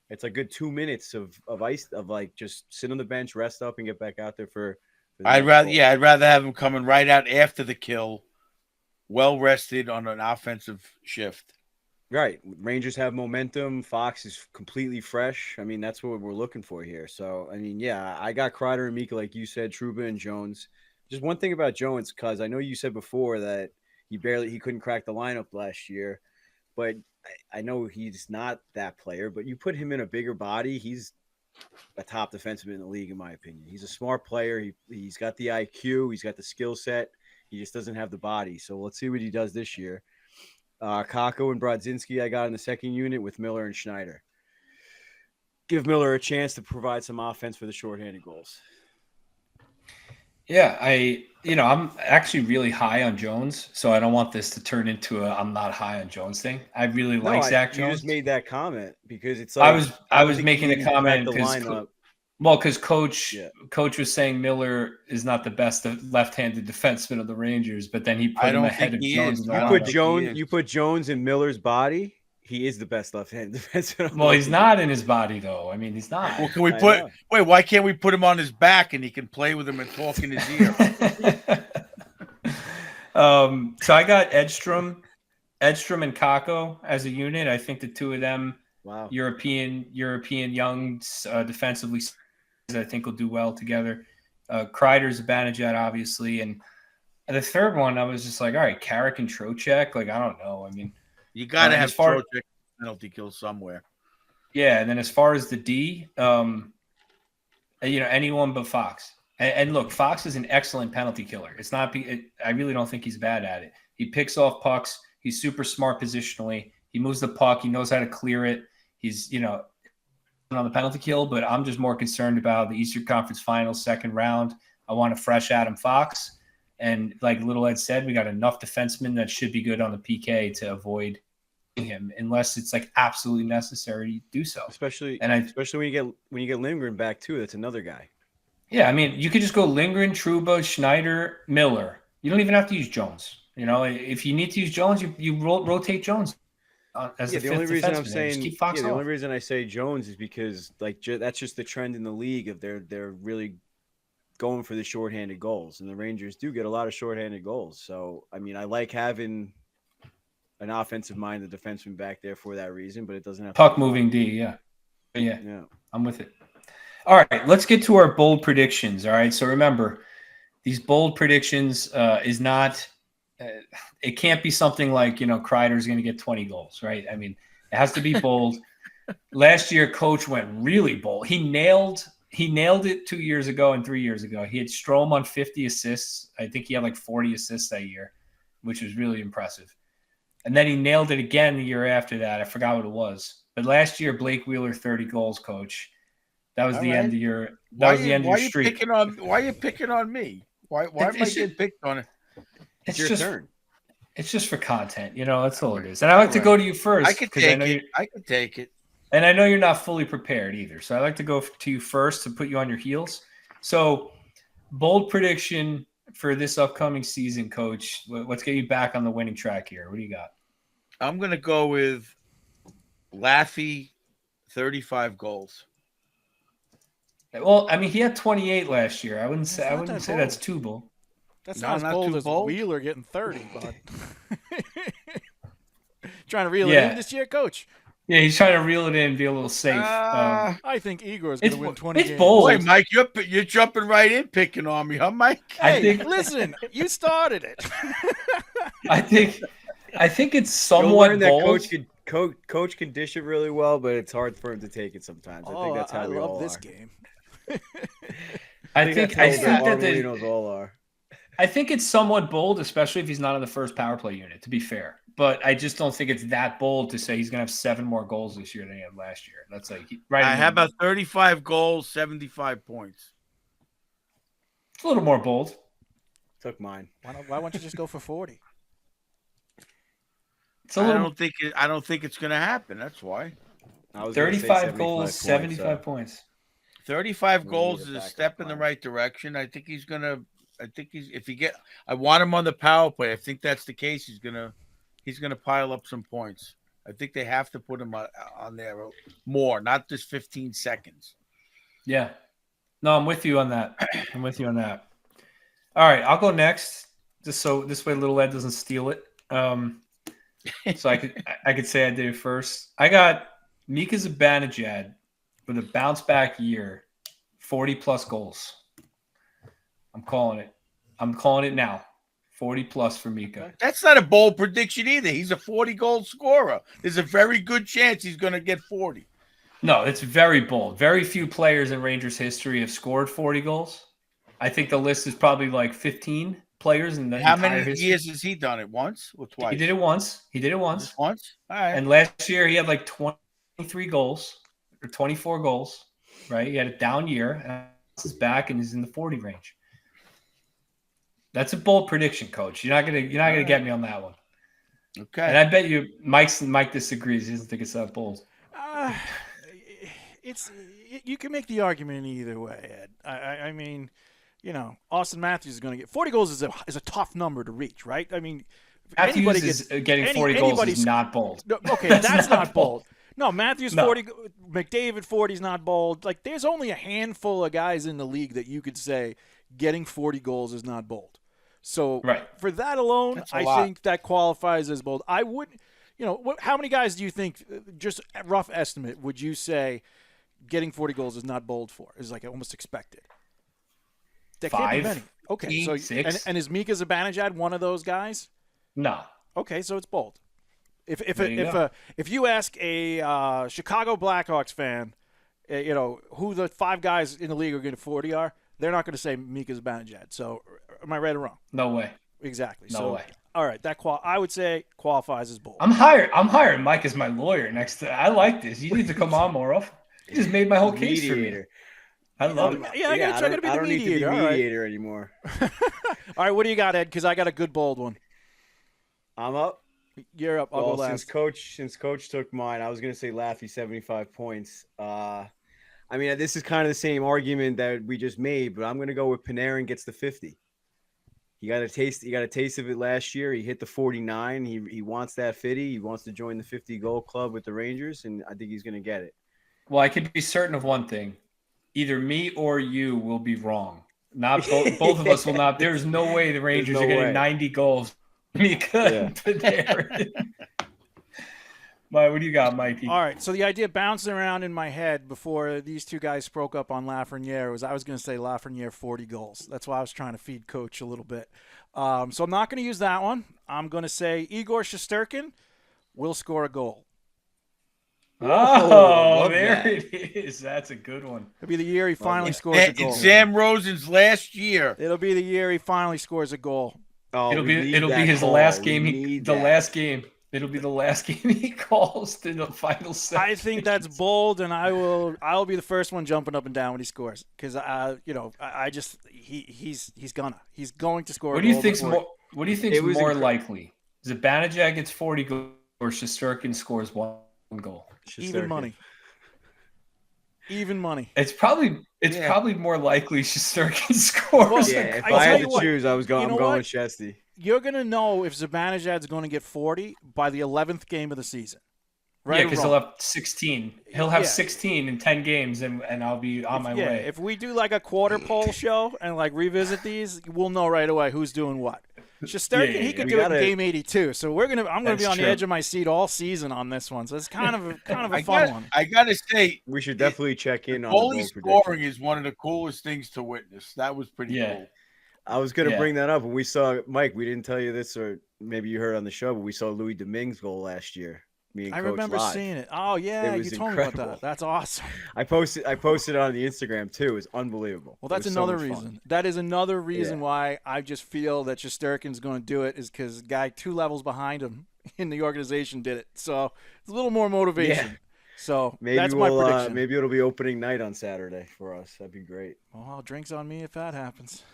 It's a good 2 minutes of ice of like just sit on the bench, rest up, and get back out there for the I'd next goal. I'd rather have him coming right out after the kill, well rested on an offensive shift. Right. Rangers have momentum. Fox is completely fresh. I mean, that's what we're looking for here. So, I mean, yeah, I got Kreider and Mika, like you said, Trouba and Jones. Just one thing about Jones, because I know you said before that he couldn't crack the lineup last year, but I know he's not that player. But you put him in a bigger body, he's a top defenseman in the league, in my opinion. He's a smart player. He's got the IQ. He's got the skill set. He just doesn't have the body. So let's see what he does this year. Kako and Brodzinski I got in the second unit with Miller and Schneider. Give Miller a chance to provide some offense for the shorthanded goals. Yeah, I'm actually really high on Jones, so I don't want this to turn into a I'm not high on Jones thing. I really like Zach Jones. You just made that comment because it's like I was making a comment because because coach was saying Miller is not the best left-handed defenseman of the Rangers, but then he put him ahead of Jones. You put Jones in Miller's body. He is the best left-handed defenseman. Well, he's not in his body though. I mean, he's not. Well, can we why can't we put him on his back and he can play with him and talk in his ear? So I got Edstrom and Kako as a unit. I think the two of them, European young defensively, I think will do well together. Kreider's a Banijat, obviously, and the third one, I was just like, all right, Carrick and Trocheck. Like, I don't know. I mean, you got to have Trocheck penalty kill somewhere. Yeah, and then as far as the D, anyone but Fox. And look, Fox is an excellent penalty killer. It's not. I really don't think he's bad at it. He picks off pucks. He's super smart positionally. He moves the puck. He knows how to clear it. He's on the penalty kill. But I'm just more concerned about the Eastern Conference Finals second round. I want a fresh Adam Fox. And like Little Ed said, we got enough defensemen that should be good on the PK to avoid him unless it's like absolutely necessary to do so. Especially when you get Lindgren back too. That's another guy. Yeah, I mean, you could just go Lindgren, Trouba, Schneider, Miller. You don't even have to use Jones. If you need to use Jones, you rotate Jones as the only reason I'm saying keep Fox the only reason I say Jones is because that's just the trend in the league of they're really going for the shorthanded goals, and the Rangers do get a lot of shorthanded goals. So I mean, I like having an offensive-minded defenseman back there for that reason, but it doesn't have puck moving D. Yeah, I'm with it. All right, let's get to our bold predictions. All right, so remember, these bold predictions is not it can't be something like, Kreider's going to get 20 goals, right? I mean, it has to be bold. Last year, Coach went really bold. He nailed it 2 years ago and 3 years ago. He had Strome on 50 assists. I think he had like 40 assists that year, which was really impressive. And then he nailed it again the year after that. I forgot what it was. But last year, Blake Wheeler, 30 goals, Coach. That was the end of your. That was the end of your streak. Why are you picking on me? Why am I getting picked on it? It's your turn. It's just for content, that's all it is. And I like to go to you first. I could take it. And I know you're not fully prepared either. So I like to go to you first to put you on your heels. So bold prediction for this upcoming season, Coach. Let's get you back on the winning track here. What do you got? I'm going to go with Laffy, 35 goals. Well, I mean, he had 28 last year. I wouldn't say that's too bold. That's not as bold as Wheeler getting 30, bud. Trying to reel it in this year, Coach. Yeah, he's trying to reel it in and be a little safe. I think Igor is going to win 20 games. It's bold. Wait, Mike, you're jumping right in picking on me, huh, Mike? Hey, listen, you started it. I think it's somewhat bold. Coach can dish it really well, but it's hard for him to take it sometimes. I think that's how we all love this are. game. I think it's somewhat bold, especially if he's not on the first power play unit, to be fair. But I just don't think it's that bold to say he's going to have 7 more goals this year than he had last year. That's like right. I have about 35 goals, 75 points. It's a little more bold. Took mine. Why don't you just go for 40? It's a I little don't think it's going to happen. That's why. I was gonna say 35 goals, 75 points. points. 35 We need goals a is a backup step in the plan. right direction. I think he's if he get I want him on the power play. I think that's the case. He's gonna pile up some points. I think they have to put him on there more, not just 15 seconds. Yeah. No, I'm with you on that. I'm with you on that. All right, I'll go next, just so this way Little Ed doesn't steal it. So I could say I did it first. I got Mika Zibanejad with a bounce back year, 40+ goals. I'm calling it. I'm calling it now. 40+ for Mika. That's not a bold prediction either. He's a 40-goal scorer. There's a very good chance he's going to get 40. No, it's very bold. Very few players in Rangers history have scored 40 goals. I think the list is probably like 15 players in the How entire many history. years has he done it? Once or twice? He did it once. Just once? All right. And last year he had like 23 goals or 24 goals, right? He had a down year and he's back and he's in the 40 range. That's a bold prediction, Coach. You're not gonna get me on that one. Okay. And I bet you Mike disagrees. He doesn't think it's that bold. You can make the argument either way, Ed. I mean, Austin Matthews is going to get 40 goals is a tough number to reach, right? I mean, Getting 40 goals is not bold. No, okay, that's not bold. No, Matthews No. 40, McDavid 40 is not bold. Like, there's only a handful of guys in the league that you could say getting 40 goals is not bold. So Right. for that alone, That's a I lot. think that qualifies as bold. I would, how many guys do you think, just a rough estimate, would you say getting 40 goals is not bold for? Is like almost expected. That can't be 5, many. Okay, so 6. and is Mika Zibanejad one of those guys? No. Okay, so it's bold. If There you you ask a Chicago Blackhawks fan, who the 5 guys in the league are going to 40 are, they're not going to say Mika Zibanejad. So, am I right or wrong? No way. Exactly. No so, way. All right, I would say qualifies as bold. I'm hiring Mike as my lawyer next to. I like this. You need to come on more often. You just made my whole case for me. Mediator. I love it. Yeah, I got to be the I don't need to be mediator. All right. mediator anymore. All right, what do you got, Ed? Because I got a good bold one. I'm up. You're up. I'll go Well, last. since coach took mine, I was gonna say Laffy 75 points. I mean, this is kind of the same argument that we just made, but I'm gonna go with Panarin gets the 50. He got a taste of it last year. He hit the 49. He wants that 50. He wants to join the 50 goal club with the Rangers, and I think he's gonna get it. Well, I can be certain of one thing: either me or you will be wrong. Not both of us will not. There's no way the Rangers no are getting way. 90 goals. Mika Panarin. What do you got, Mikey? All right, so the idea bouncing around in my head before these two guys spoke up on Lafreniere was I was going to say Lafreniere 40 goals. That's why I was trying to feed Coach a little bit. So I'm not going to use that one. I'm going to say Igor Shesterkin will score a goal. Oh, there it is. That's a good one. It'll be the year he finally scores a goal. It's Sam Rosen's last year. It'll be the year he finally scores a goal. Oh, It'll be his last game. Last game. It'll be the last game he calls in the final set. I think that's bold, and I'll be the first one jumping up and down when he scores because he's going to score. What do you think's more likely? Zibanejad gets 40 goals or Shesterkin scores 1 goal? Even money. It's probably more likely Shesterkin scores. Well, Yeah, if I I had tell to you choose, I'm going what? Chesty. You're going to know if Zibanejad's going to get 40 by the 11th game of the season. Right? Yeah, because he'll have 16. He'll have 16 in 10 games, and I'll be on my way. If we do like a quarter poll show and like revisit these, we'll know right away who's doing what. Shesterkin, he could do it in game 82. So I'm gonna be on the edge of my seat all season on this one. So it's kind of a fun one. I gotta say, We should definitely check in on goalie the scoring is one of the coolest things to witness. That was pretty cool. I was going to bring that up when we saw Mike. We didn't tell you this, or maybe you heard on the show, but we saw Louis Domingue's goal last year. Me and I Coach remember live. seeing it. Oh yeah, It you was told me incredible. about that. That's awesome. I posted it on the Instagram too. It was unbelievable. Well, that's It was so another much reason. fun. That is another reason why I just feel that Shesterkin's going to do it is because the guy 2 levels behind him in the organization did it. So it's a little more motivation. Yeah. So Maybe that's my prediction. maybe it'll be opening night on Saturday for us. That'd be great. Well, drinks on me if that happens.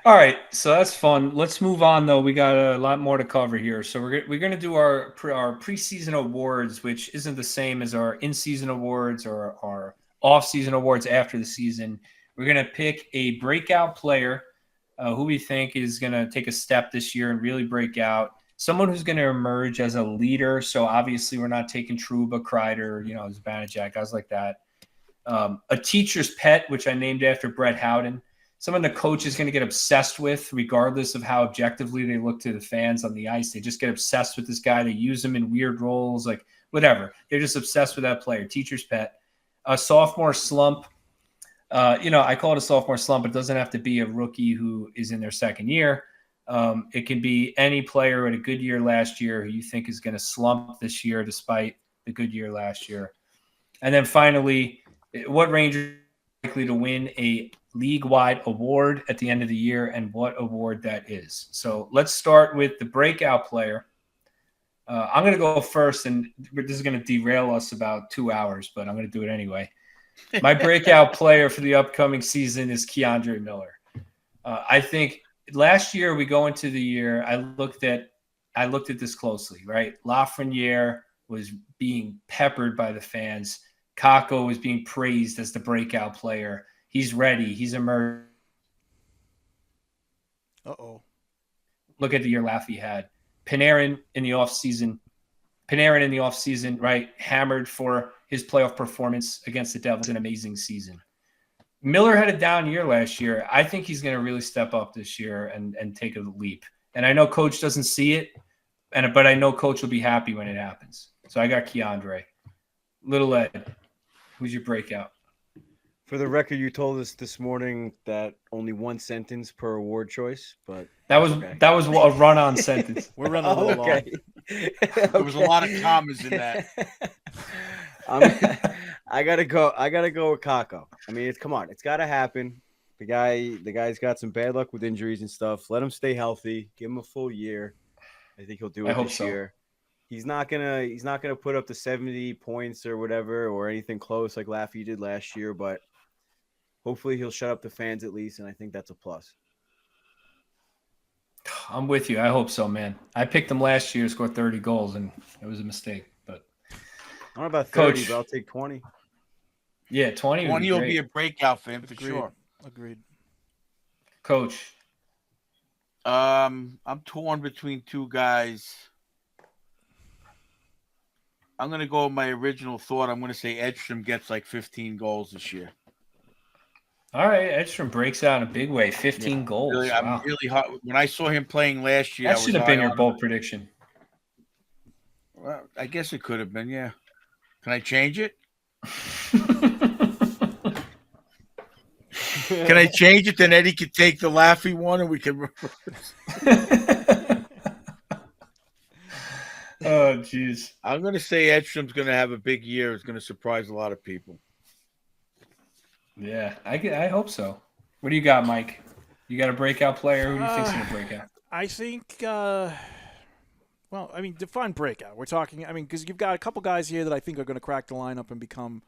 All right, so that's fun. Let's move on, though. We got a lot more to cover here. So we're gonna do our preseason awards, which isn't the same as our in-season awards or our off-season awards after the season. We're gonna pick a breakout player who we think is gonna take a step this year and really break out. Someone who's gonna emerge as a leader. So obviously, we're not taking Truba, Kreider, Zibanejad, guys like that. A teacher's pet, which I named after Brett Howden. Someone the coach is going to get obsessed with, regardless of how objectively they look to the fans on the ice. They just get obsessed with this guy. They use him in weird roles, like whatever. They're just obsessed with that player. Teacher's pet. A sophomore slump. I call it a sophomore slump. It doesn't have to be a rookie who is in their second year. It can be any player who had a good year last year who you think is going to slump this year despite the good year last year. And then finally, what Ranger is likely to win a league-wide award at the end of the year and what award that is. So let's start with the breakout player. I'm going to go first, and this is going to derail us about 2 hours, but I'm going to do it anyway. My breakout player for the upcoming season is Keandre Miller. I think last year we go into the year, I looked at this closely, right? Lafreniere was being peppered by the fans. Kako was being praised as the breakout player. He's ready. He's emerged. Look at the year Laffy had. Panarin in the offseason, right? Hammered for his playoff performance against the Devils. An amazing season. Miller had a down year last year. I think he's going to really step up this year and take a leap. And I know Coach doesn't see it, but I know Coach will be happy when it happens. So I got Keandre. Little Ed, who's your breakout? For the record, you told us this morning that only one sentence per award choice, but that was a run-on sentence. We're running a little long. There was a lot of commas in that. I gotta go with Kako. I mean, come on, it's gotta happen. The guy's got some bad luck with injuries and stuff. Let him stay healthy. Give him a full year. I think he'll do it this year. He's not gonna put up the 70 points or whatever or anything close like Laffy did last year, but hopefully he'll shut up the fans at least, and I think that's a plus. I'm with you. I hope so, man. I picked him last year to score 30 goals, and it was a mistake. But I don't know about 30, Coach, but I'll take 20. Yeah, 20. 20 will be a breakout for him for sure. Agreed. Coach. I'm torn between two guys. I'm going to go with my original thought. I'm going to say Edstrom gets like 15 goals this year. All right, Edstrom breaks out in a big way. 15 goals. Really, wow. I'm really hot. When I saw him playing last year, That should have been your bold prediction. Well, I guess it could have been, yeah. Can I change it? Can I change it? Then Eddie could take the Laffy one and we can reverse. Oh, jeez. I'm going to say Edstrom's going to have a big year. It's going to surprise a lot of people. Yeah, I hope so. What do you got, Mike? You got a breakout player? Who do you think's going to break out? I think, define breakout. We're talking, because you've got a couple guys here that I think are going to crack the lineup and become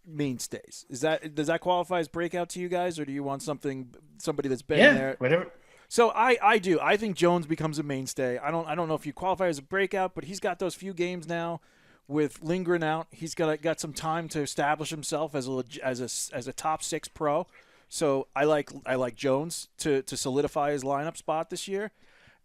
mainstays. Does that qualify as breakout to you guys, or do you want somebody that's been there? Whatever. So I do. I think Jones becomes a mainstay. I don't know if you qualify as a breakout, but he's got those few games now with Lindgren out. He's got some time to establish himself as a top 6 pro. So I like Jones to solidify his lineup spot this year.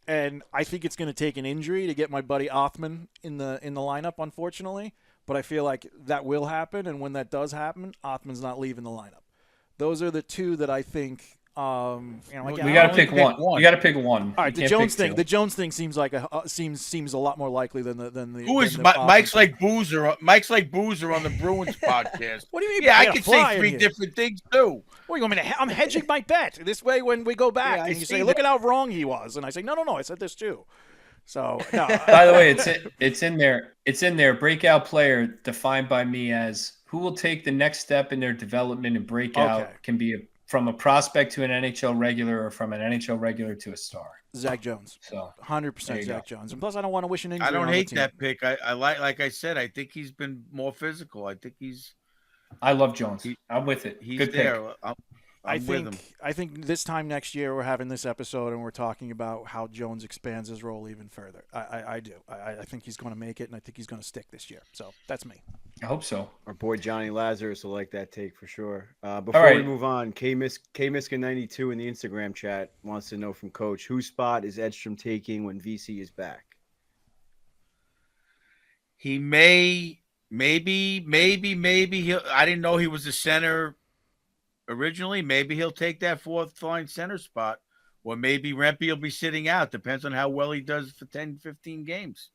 And I think it's going to take an injury to get my buddy Othman in the lineup, unfortunately. But I feel like that will happen, and when that does happen, Othman's not leaving the lineup. Those are the two that I think. We got to pick one. You got to pick one. All right, the Jones thing. The Jones thing seems like seems a lot more likely than the. Who is Mike's like Boozer? Mike's like Boozer on the Bruins podcast. What do you mean? Yeah, I could say 3 different things too. What do you want me to? I'm hedging my bet. This way, when we go back and you say, "Look at how wrong he was," and I say, "No, I said this too." So no. By the way, it's in there. It's in there. Breakout player defined by me as who will take the next step in their development and breakout. Okay. Can be from a prospect to an NHL regular, or from an NHL regular to a star. Zach Jones. So 100% Zach Jones. And plus, I don't want to wish an injury. I don't on hate the team. that pick. I like I said, I think he's been more physical. I think I love Jones. I'm with it. He's Good there. pick. I'm with him. I think this time next year we're having this episode and we're talking about how Jones expands his role even further. I do. I think he's going to make it, and I think he's going to stick this year. So that's me. I hope so. Our boy Johnny Lazarus will like that take for sure. All Before right. we move on, K-Miska92 in the Instagram chat wants to know from Coach, whose spot is Edstrom taking when VC is back? He maybe he'll. I didn't know he was a center originally. Maybe he'll take that fourth line center spot, or maybe Rempe will be sitting out. Depends on how well he does for 10, 15 games.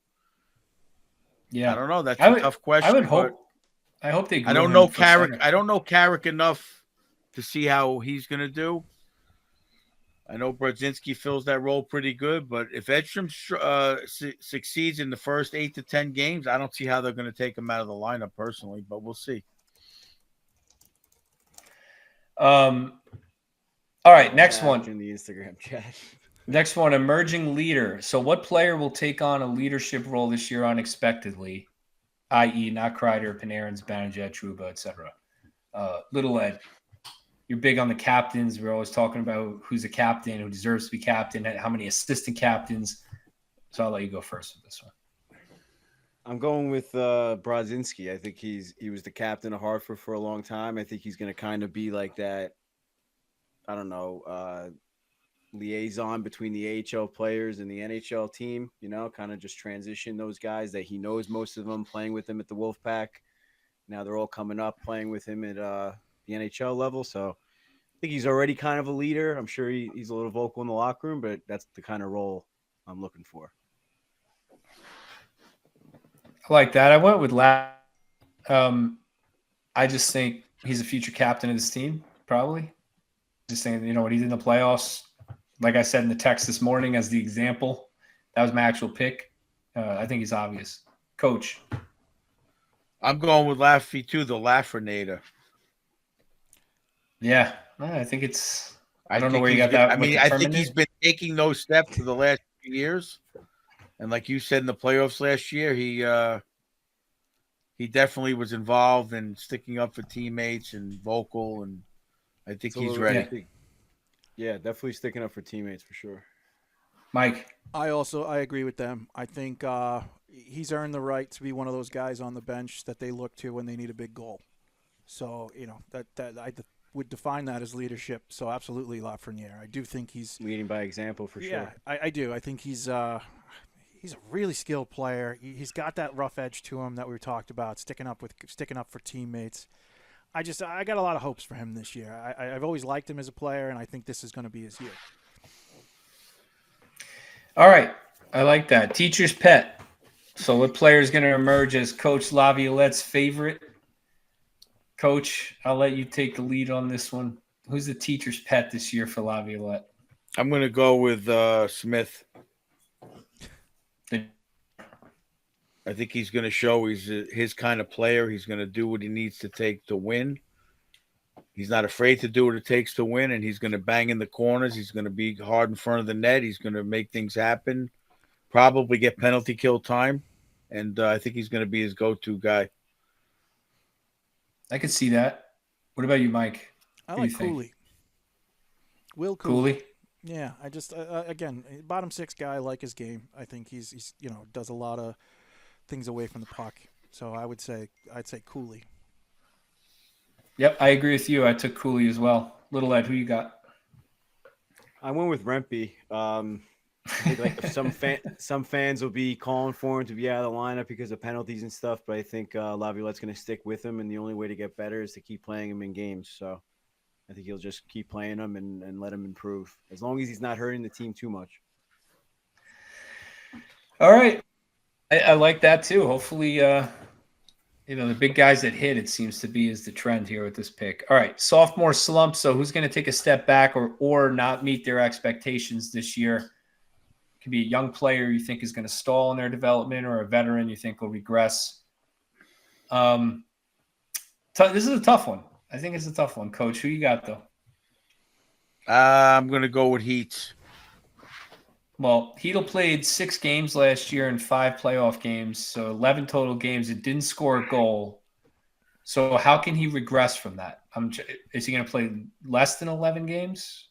Yeah, I don't know. That's a tough question. I would but hope. I hope they. I don't know Carrick. I don't know Carrick enough to see how he's going to do. I know Brodzinski fills that role pretty good, but if Edstrom succeeds in the first 8 to 10 games, I don't see how they're going to take him out of the lineup personally, but we'll see. All right, next one. In the Instagram chat. Next one, emerging leader. So what player will take on a leadership role this year unexpectedly, i.e. not Kreider, Panarin, Banajed, Trouba, etc.? Little Ed, you're big on the captains. We're always talking about who's a captain, who deserves to be captain, how many assistant captains. So I'll let you go first with this one. I'm going with Brodzinski. I think he was the captain of Hartford for a long time. I think he's going to kind of be like that, I don't know, liaison between the AHL players and the NHL team, kind of just transition those guys that he knows, most of them playing with him at the Wolfpack. Now they're all coming up playing with him at the NHL level. So I think he's already kind of a leader. I'm sure he's a little vocal in the locker room, but that's the kind of role I'm looking for. I like that. I went with I just think he's a future captain of this team, probably. Just saying, what he did in the playoffs. Like I said in the text this morning as the example, that was my actual pick. I think he's obvious. Coach. I'm going with Laffy too, the Laffernator. Yeah, I think it's. I don't know think where you he's got that. I mean, I think he's been taking those steps for the last few years, and like you said in the playoffs last year, he definitely was involved in sticking up for teammates and vocal, and I think he's ready. Yeah, definitely sticking up for teammates for sure. Mike. I agree with them. I think he's earned the right to be one of those guys on the bench that they look to when they need a big goal. So, that I would define that as leadership. So absolutely Lafreniere. I do think he's leading by example for sure. Yeah, I do. I think he's a really skilled player. He's got that rough edge to him that we talked about, sticking up for teammates. I got a lot of hopes for him this year. I've always liked him as a player, and I think this is going to be his year. All right. I like that. Teacher's pet. So what player is going to emerge as Coach Laviolette's favorite? Coach, I'll let you take the lead on this one. Who's the teacher's pet this year for Laviolette? I'm going to go with Smith. I think he's going to show he's his kind of player. He's going to do what he needs to take to win. He's not afraid to do what it takes to win, and he's going to bang in the corners. He's going to be hard in front of the net. He's going to make things happen, probably get penalty kill time, and I think he's going to be his go-to guy. I could see that. What about you, Mike? I like Cooley. Will Cooley. Yeah, I just again, bottom six guy. I like his game. I think he's does a lot of things away from the puck. So I'd say Cooley. Yep, I agree with you. I took Cooley as well. Little Ed, who you got? I went with Rempe. I think some fans will be calling for him to be out of the lineup because of penalties and stuff, but I think Laviolette's going to stick with him, and the only way to get better is to keep playing him in games. So I think he'll just keep playing him and let him improve, as long as he's not hurting the team too much. All right. I like that too. Hopefully, the big guys that hit, it seems to be, is the trend here with this pick. All right, sophomore slump. So who's going to take a step back or not meet their expectations this year? Could be a young player you think is going to stall in their development, or a veteran you think will regress. This is a tough one. I think it's a tough one. Coach, who you got though? I'm going to go with Heat. Well, Heedle played 6 games last year and 5 playoff games, so 11 total games. It didn't score a goal. So how can he regress from that? Is he going to play less than 11 games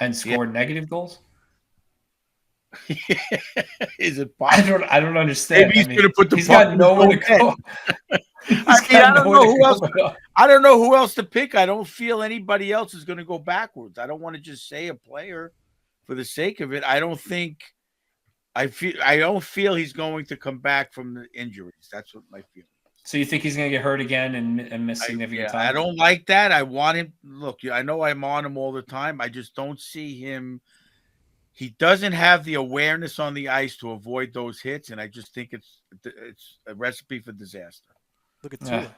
and score negative goals? Is it I possible? don't understand. Maybe he's going to put the he's puck got in nowhere his to own go. He's I mean, got I don't nowhere know to who go else. but up. I don't know who else to pick. I don't feel anybody else is going to go backwards. I don't want to just say a player for the sake of it. I don't feel he's going to come back from the injuries. That's what my feeling. So you think he's going to get hurt again and miss significant time? I don't like that. I want him. Look, I know I'm on him all the time. I just don't see him. He doesn't have the awareness on the ice to avoid those hits, and I just think it's a recipe for disaster. Look at Tua.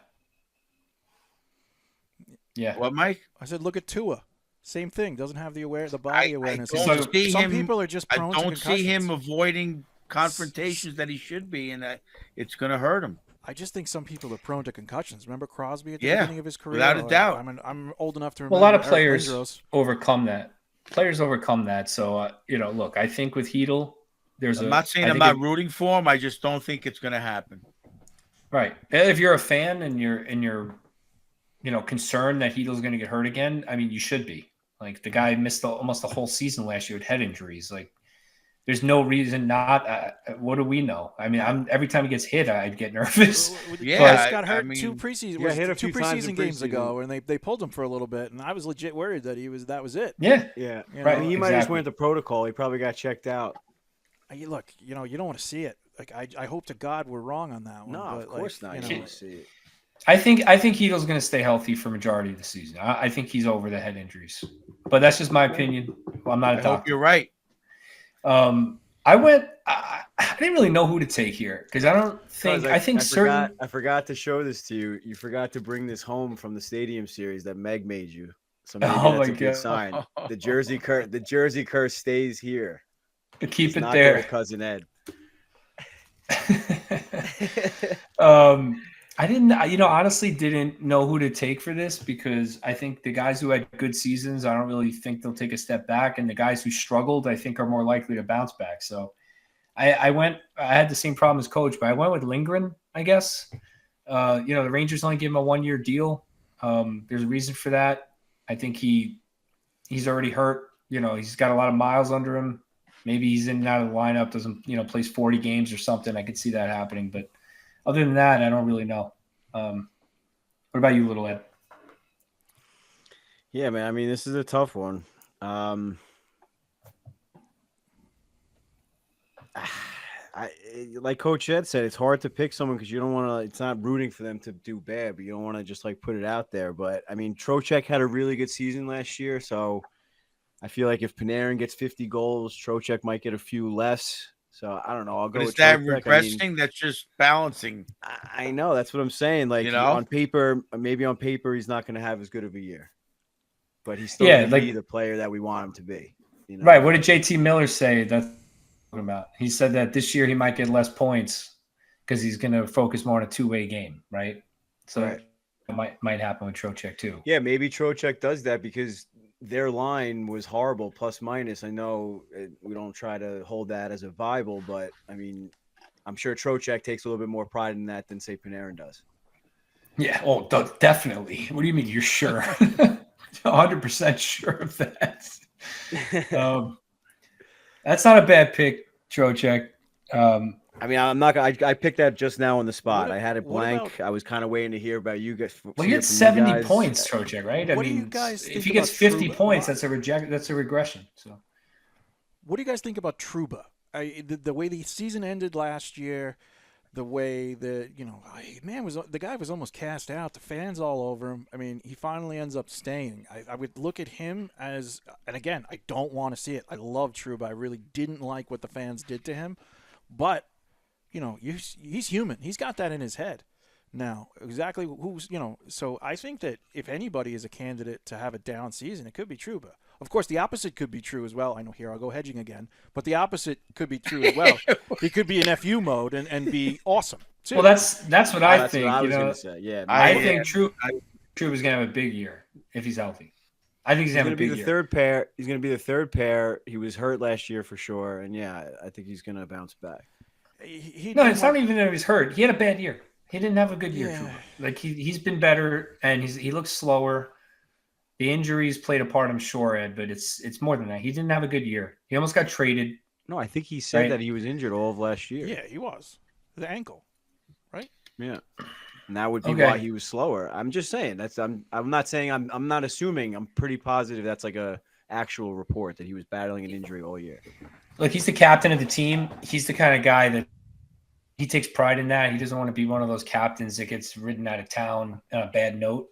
Yeah. What, Mike? I said, look at Tua. Same thing. Doesn't have the body awareness. Some people are just prone to I don't concussions. see him avoiding confrontations that he should be, and it's going to hurt him. I just think some people are prone to concussions. Remember Crosby at the beginning of his career? Without a doubt. I'm old enough to remember. Well, a lot of Eric players Lindros. overcome that. So, look, I think with Hedl, I'm not saying I'm not rooting for him. I just don't think it's going to happen. Right. If you're a fan and you're concerned that Hedl's going to get hurt again, I mean, you should be. Like, the guy missed almost the whole season last year with head injuries. Like, there's no reason not. What do we know? I mean, every time he gets hit, I'd get nervous. Yeah, he got hurt two preseason games ago, and they pulled him for a little bit, and I was legit worried that that was it. Yeah, yeah, right. I mean, he might have just went to protocol. He probably got checked out. Look, you don't want to see it. Like, I hope to God we're wrong on that one. No, of course not. You don't want to see it. I think Hedl's going to stay healthy for majority of the season. I think he's over the head injuries, but that's just my opinion. Well, I'm not a doctor. I hope you're right. I didn't really know who to take here because I don't think I forgot to show this to you. You forgot to bring this home from the Stadium Series that Meg made you. So maybe that's a good sign. The Jersey curse stays here. Keep it not there, with Cousin Ed. I honestly didn't know who to take for this because I think the guys who had good seasons, I don't really think they'll take a step back. And the guys who struggled, I think are more likely to bounce back. So I had the same problem as Coach, but I went with Lindgren, I guess. The Rangers only gave him a 1-year deal. There's a reason for that. I think he's already hurt. He's got a lot of miles under him. Maybe he's in and out of the lineup, doesn't, plays 40 games or something. I could see that happening, but other than that, I don't really know. What about you, Little Ed? Yeah, man. I mean, this is a tough one. Like Coach Ed said, it's hard to pick someone because you don't want to. It's not rooting for them to do bad, but you don't want to just put it out there. But I mean, Trocheck had a really good season last year, so I feel like if Panarin gets 50 goals, Trocheck might get a few less. So I don't know. I'll go with Trocheck. Regressing? That's just balancing. I know. That's what I'm saying. On paper, maybe on paper, he's not going to have as good of a year, but he's still going to be the player that we want him to be. Right. What did JT Miller say? That's talking about. He said that this year he might get less points because he's going to focus more on a two-way game, right? So it might happen with Trocheck too. Yeah, maybe Trocheck does that because their line was horrible, plus minus. I know we don't try to hold that as a Bible, but I mean, I'm sure Trocheck takes a little bit more pride in that than say Panarin does. Yeah. Oh, definitely. What do you mean? You're sure? 100% sure of that. That's not a bad pick, Trocheck. I mean, I'm not. I picked that just now on the spot. I had it blank. I was kind of waiting to hear about you guys. Well, he had 70 points, Trocheck, right? What do you guys think if he gets 50 Trouba? points, that's a regression. So, what do you guys think about Trouba? The way the season ended last year, the way that the guy was almost cast out. The fans all over him. I mean, he finally ends up staying. I would look at him as, and again, I don't want to see it. I love Trouba. I really didn't like what the fans did to him, but he's human. He's got that in his head now. Exactly who's So I think that if anybody is a candidate to have a down season, it could be Trouba. Of course, the opposite could be true as well. I know here I'll go hedging again, but the opposite could be true as well. He could be in FU mode and be awesome too. Well, that's what I think. What I was gonna say. Yeah, I think Trouba's gonna have a big year if he's healthy. I think he's gonna be the third pair. He's gonna be the third pair. He was hurt last year for sure, and I think he's gonna bounce back. It's not even that he was hurt. He had a bad year. He didn't have a good year, Yeah. Trouba. Like he's been better, and he looks slower. The injuries played a part, I'm sure, Ed, but it's more than that. He didn't have a good year. He almost got traded. No, I think he said Right. that he was injured all of last year. Yeah, he was. The ankle. Yeah. And that would be Okay. why he was slower. I'm just saying I'm not saying I'm not assuming. I'm pretty positive that's like a actual report that he was battling an injury all year. Look, he's the captain of the team. He's the kind of guy that he takes pride in that. He doesn't want to be one of those captains that gets ridden out of town on a bad note.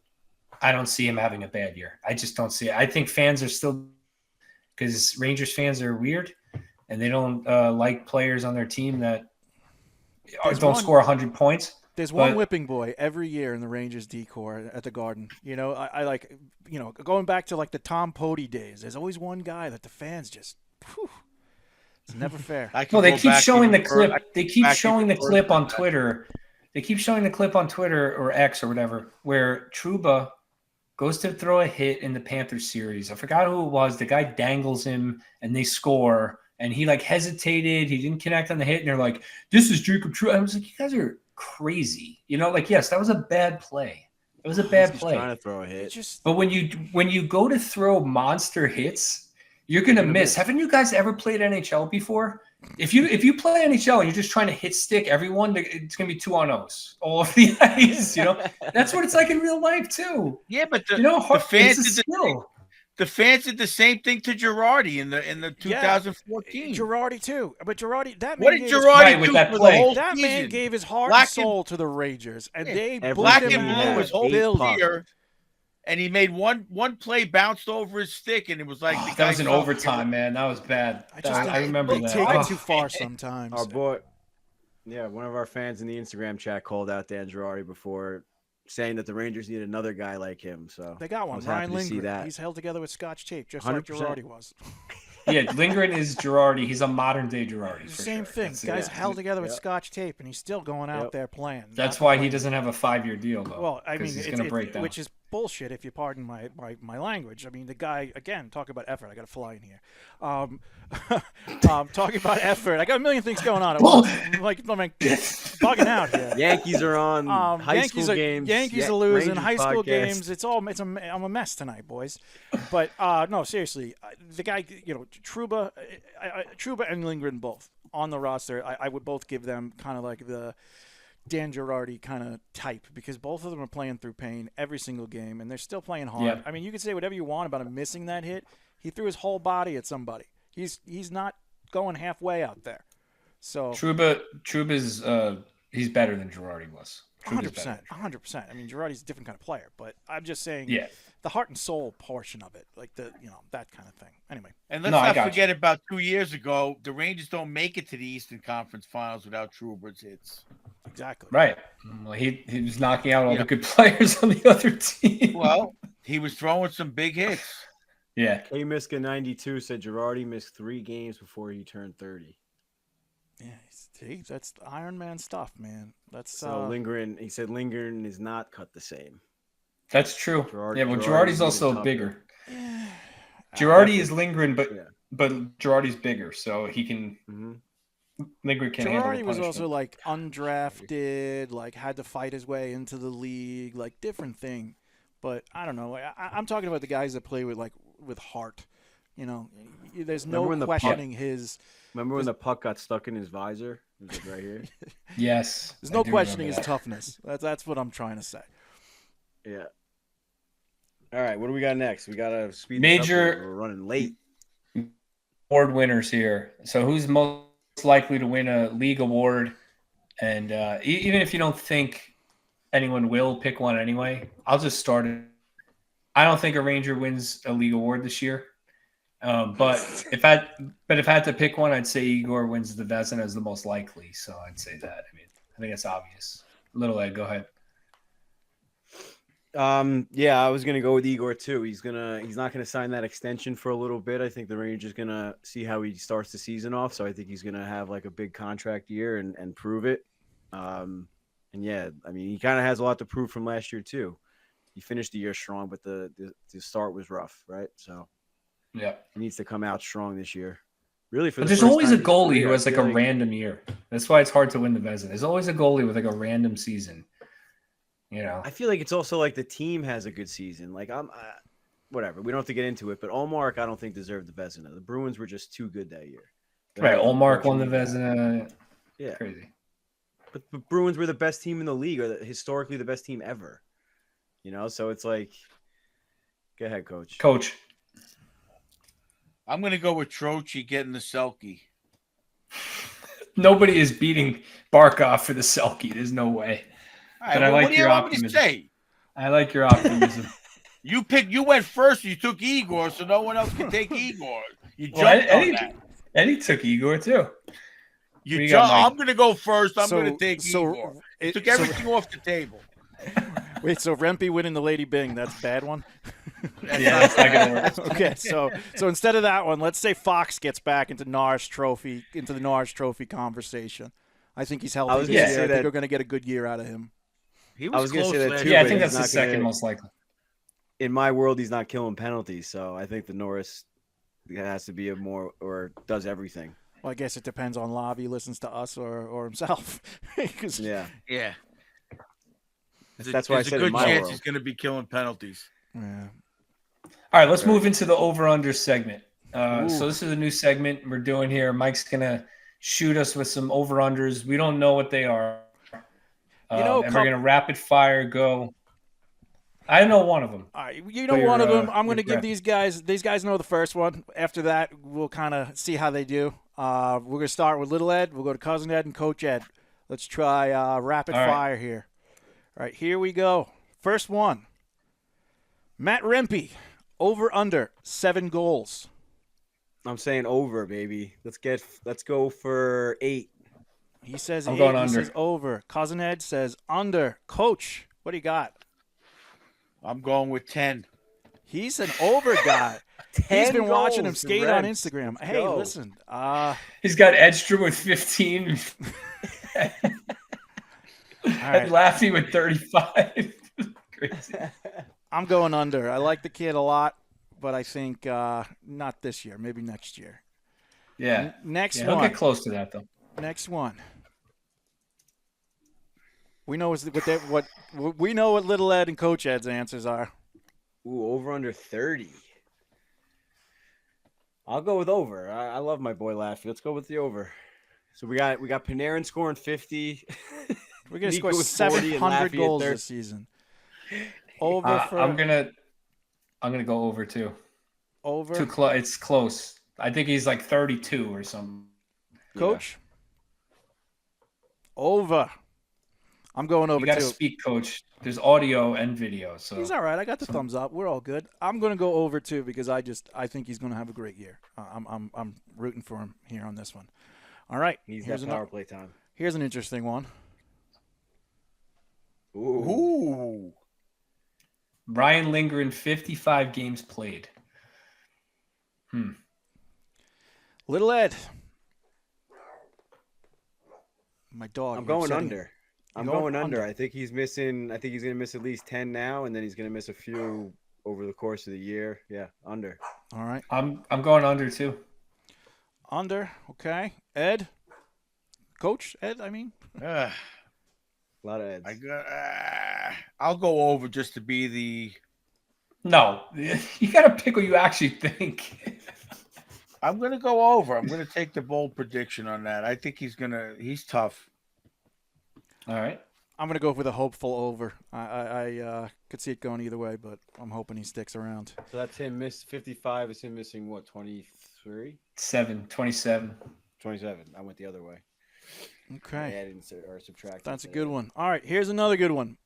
I don't see him having a bad year. I just don't see it. I think fans are still, because Rangers fans are weird and they don't like players on their team that don't score 100 points. There's one But- whipping boy every year in the Rangers decor at the Garden. You know, I like, you know, going back to like the Tom Pody days. There's always one guy that the fans just, whew, it's never fair. I could Well, they go keep back showing the even further. clip. They keep back showing the even clip further on than that. Twitter. They keep showing the clip on Twitter or X or whatever, where Trouba goes to throw a hit in the Panthers series. I forgot who it was. The guy dangles him and they score. And he like hesitated. He didn't connect on the hit. And they're like, "This is Jacob Trouba." I was like, "You guys are crazy." You know, like, yes, that was a bad play. It was a bad He's play. trying to throw a It hit. just, But when you go to throw monster hits, you're gonna miss. Haven't you guys ever played NHL before? If you play NHL and you're just trying to hit stick everyone, it's gonna be 2-on-0s all over the ice. You know, that's what it's like in real life too. Yeah, but You know, the fans it's a did skill. the fans did the same thing to Girardi in the Yeah. 2014. Girardi too. But Girardi, that man What did gave his- Girardi Right, with do that for the play. whole That season? man gave his heart Black and soul to the Rangers, and Yeah, they every booed Black him and game out he blue of had, was the whole eight building. year, and he made one play bounced over his stick, and it was like the That guy was in fell. overtime, man. That was bad. I remember they that. take Oh. it too far sometimes. Our boy, one of our fans in the Instagram chat called out Dan Girardi before, saying that the Rangers need another guy like him. So They got I one, was happy Ryan to see Lindgren. that. He's held together with Scotch tape, just like 100%. Girardi was. Yeah, Lindgren is Girardi. He's a modern day Girardi. For Same sure. thing. That's it. Guys held together with Yep. Scotch tape, and he's still going out Yep. there playing. That's not why he complaining. doesn't have a 5-year deal, though. Well, I mean, he's it's, going to break down. which is bullshit, if you pardon my language. I mean, the guy, again, talking about effort. I got to fly in here. Talking about effort. I got a million things going on at once. like bugging out here. Yankees are on high Yankees school are, games. Yankees Yeah, are losing. Rangers High school podcast. games. I'm a mess tonight, boys. But no, seriously, the guy, you know, Trouba and Lindgren both on the roster. I would both give them kind of like the Dan Girardi kind of type, because both of them are playing through pain every single game, and they're still playing hard. Yeah. I mean, you could say whatever you want about him missing that hit. He threw his whole body at somebody. He's not going halfway out there. So Trouba's he's better than Girardi was. 100%. 100%. I mean, Girardi's a different kind of player, but I'm just saying Yeah. the heart and soul portion of it, like that kind of thing. Anyway, And let's No, I not got forget about 2 years ago, the Rangers don't make it to the Eastern Conference Finals without Trouba's hits. exactly. Right. Well, he was knocking out all Yeah. the good players on the other team. Well, he was throwing some big hits. yeah. K Miska 92 said Girardi missed 3 games before he turned 30. Yeah, see, that's the Iron Man stuff, man. That's So Lindgren, he said Lindgren is not cut the same. That's true. Girardi- Yeah, well, Girardi's Girardi's even also tougher. bigger. yeah. Girardi is Lindgren, but Yeah. Girardi's bigger, so he can. hmm Lindgren can handle the Girardi was punishment. also like undrafted, like had to fight his way into the league, like different thing. But I don't know. I'm talking about the guys that play with heart. You know, there's no Remember when the puck- questioning his. Remember when the puck got stuck in his visor? It was like right here. Yes. There's I no do questioning remember his that. toughness. That's what I'm trying to say. Yeah. All right, what do we got next? We got to speed Major- this up. We're running late. Award winners here. So who's most likely to win a league award? And even if you don't think anyone will, pick one anyway. I'll just start it. I don't think a Ranger wins a league award this year. But if I had to pick one, I'd say Igor wins the Vezina as the most likely. So I'd say that. I mean, I think it's obvious. Little Ed, go ahead. Yeah, I was gonna go with Igor too. He's not gonna sign that extension for a little bit. I think the Rangers gonna see how he starts the season off. So I think he's gonna have like a big contract year and prove it. And yeah, I mean he kind of has a lot to prove from last year too. He finished the year strong, but the start was rough, right? So Yeah. he needs to come out strong this year. Really, for But the there's first always time a in his goalie career, who I has like feel a random year. That's why it's hard to win the Vezina. There's always a goalie with like a random season. You know, I feel like it's also like the team has a good season. Like whatever. We don't have to get into it, but Allmark, I don't think deserved the Vezina. The Bruins were just too good that year. right? Like, Olmark won the unfortunately, Vezina. yeah. Crazy. But the Bruins were the best team in the league, or historically the best team ever. You know, so it's like, go ahead, coach. Coach, I'm going to go with Troche getting the Selkie. nobody is beating Barkov for the Selkie. There's no way. All right, But I well, like what do you your want me to optimism. say? I like your optimism. You went first. You took Igor, so no one else can take Igor. You Well, jumped on that. Eddie took Igor too. You We got jump. Mike. I'm going to go first. I'm So- going to take so Igor. it- You took so- everything off the table. Wait, so Rempe winning the Lady Bing, that's a bad one? Yeah, that's not gonna work. Okay, so instead of that one, let's say Fox gets back into the Norris Trophy conversation. I think he's I healthy was this gonna year. say I think that- we're going to get a good year out of him. He I was gonna close say that last too, year. Yeah, I but think he's that's the not second gonna- most likely. In my world, he's not killing penalties, so I think the Norris has to be a more or does everything. Well, I guess it depends on Lavi listens to us or himself. 'Cause- Yeah, Yeah. that's why I There's said a in good my chance world. he's going to be killing penalties. yeah. All right, let's move into the over/under segment. Ooh. So this is a new segment we're doing here. Mike's gonna shoot us with some over/unders. We don't know what they are, and we're gonna rapid fire go. I know one of them. All right, you know Put one of your, them. I'm going to your give these guys. These guys know the first one. After that, we'll kind of see how they do. We're going to start with Little Ed. We'll go to Cousin Ed and Coach Ed. Let's try rapid All right. fire here. All right, here we go. First one. Matt Rempe, over under 7 goals. I'm saying over, baby. Let's go for 8. He says I'm 8. going He under. says over. Cousin Ed says under. Coach, what do you got? I'm going with 10. He's an over guy. He's 10 been watching him goals for skate on Reds. Instagram. Let's Hey, go. listen. He's got Edstrom with 15. All And right. Laffy with 35. Crazy. I'm going under. I like the kid a lot, but I think not this year. Maybe next year. Yeah. Next Yeah, he'll one. get close to that though. Next one. We know what we know what Little Ed and Coach Ed's answers are. Ooh, over under 30. I'll go with over. I love my boy Laffy. Let's go with the over. So we got Panarin scoring 50. We're gonna Nico score with 40 and 700 Laffy at goals 30. this season. Over for I'm gonna go over too. over. Too close. It's close. I think he's like 32 or something. Coach. Over. I'm going over You got to too. speak, coach. There's audio and video, so He's all right. I got the thumbs up. We're all good. I'm going to go over too because I think he's going to have a great year. I'm rooting for him here on this one. All right. He's Here's that power play time. Here's an interesting one. Ooh. Ooh. Ryan Lindgren, 55 games played. Little Ed. My dog. I'm you're going upsetting under. me. I'm You're going under. I think he's missing. I think he's going to miss at least 10 now, and then he's going to miss a few over the course of the year. Yeah, under. All right. I'm going under too. Under. Okay. Ed. Coach Ed, I mean. A lot of Eds. I'll go over just to be the. No, you got to pick what you actually think. I'm going to go over. I'm going to take the bold prediction on that. I think he's tough. All right. I'm going to go with a hopeful over. I could see it going either way, but I'm hoping he sticks around. So that's him miss 55 is him missing what, 23? 27. 27. I went the other way. Okay. I added or subtracted. That's a good one. All right, here's another good one.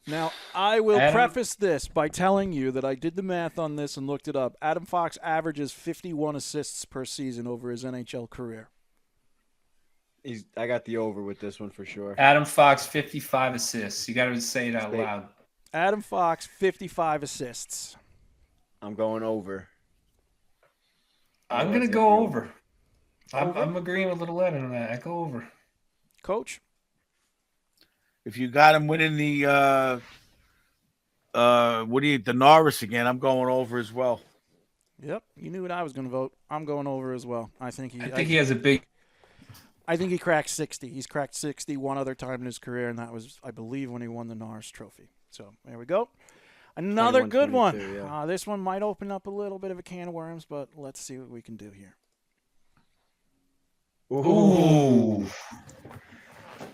Now, I will Adam? preface this by telling you that I did the math on this and looked it up. Adam Fox averages 51 assists per season over his NHL career. I got the over with this one for sure. Adam Fox, 55 assists. You got to say it out loud. Adam Fox, 55 assists. I'm going over. I'm going to go over. I'm agreeing with Little Ed on that. I go over. Coach? If you got him winning the the Norris again, I'm going over as well. Yep, you knew what I was going to vote. I'm going over as well. I think he he has a big I think he cracked 60. He's cracked 60 one other time in his career, and that was, I believe, when he won the Norris Trophy. So there we go. Another good one. 21-22, yeah. This one might open up a little bit of a can of worms, but let's see what we can do here. Ooh.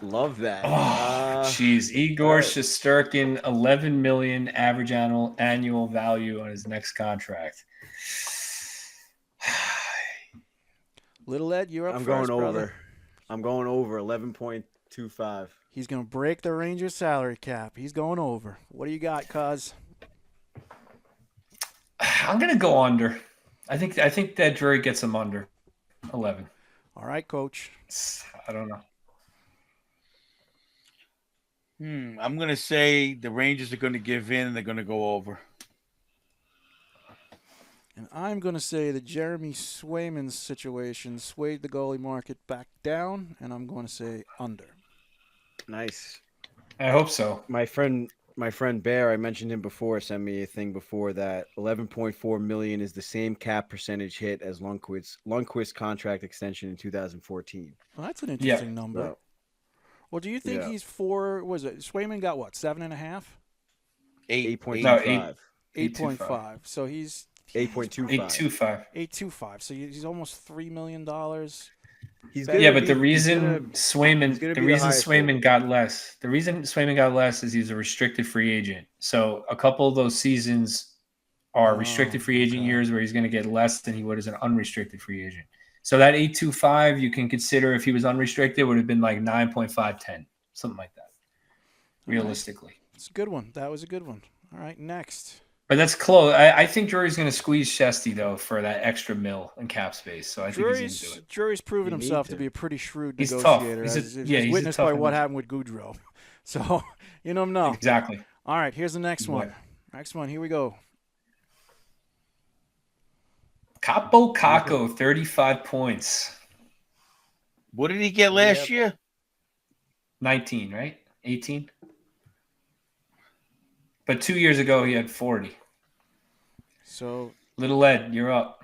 Love that. Oh, jeez. Igor all right. Shesterkin, 11 million average annual value on his next contract. Little Ed, you're up I'm first, going brother. over. I'm going over 11.25. He's going to break the Rangers salary cap. He's going over. What do you got, Cuz? I'm gonna go under. I think that Drury gets him under 11. All right, Coach. I don't know. I'm going to say the Rangers are going to give in and they're going to go over. And I'm going to say that Jeremy Swayman's situation swayed the goalie market back down, and I'm going to say under. Nice. I hope so. My friend Bear, I mentioned him before, sent me a thing before that 11.4 million is the same cap percentage hit as Lundqvist's contract extension in 2014. Well, that's an interesting number. So, Well, do you think he's Swayman got what, 7.5? 8.25. 8.5. So he's 8.25. 8.25. 8.25. So he's almost $3 million. He's Yeah, but the reason Swayman got less is he's a restricted free agent. So a couple of those seasons are restricted free agent years where he's going to get less than he would as an unrestricted free agent. So that 8.25 you can consider if he was unrestricted would have been like 9.510, something like that. Realistically, It's a good one. That was a good one. All right, next. but that's close. I think Drury's going to squeeze Shesty though for that extra mil in cap space. So I think he's into it. Drury's proven You need himself to to. be a pretty shrewd He's negotiator, tough. as He's a witnessed tough by what individual. happened with Goudreau. So you never know. Exactly. All right, here's the next one. What? Next one. Here we go. Capo Caco, 35 points. What did he get last year? 19, right? 18. But 2 years ago he had 40. So Little Ed, you're up.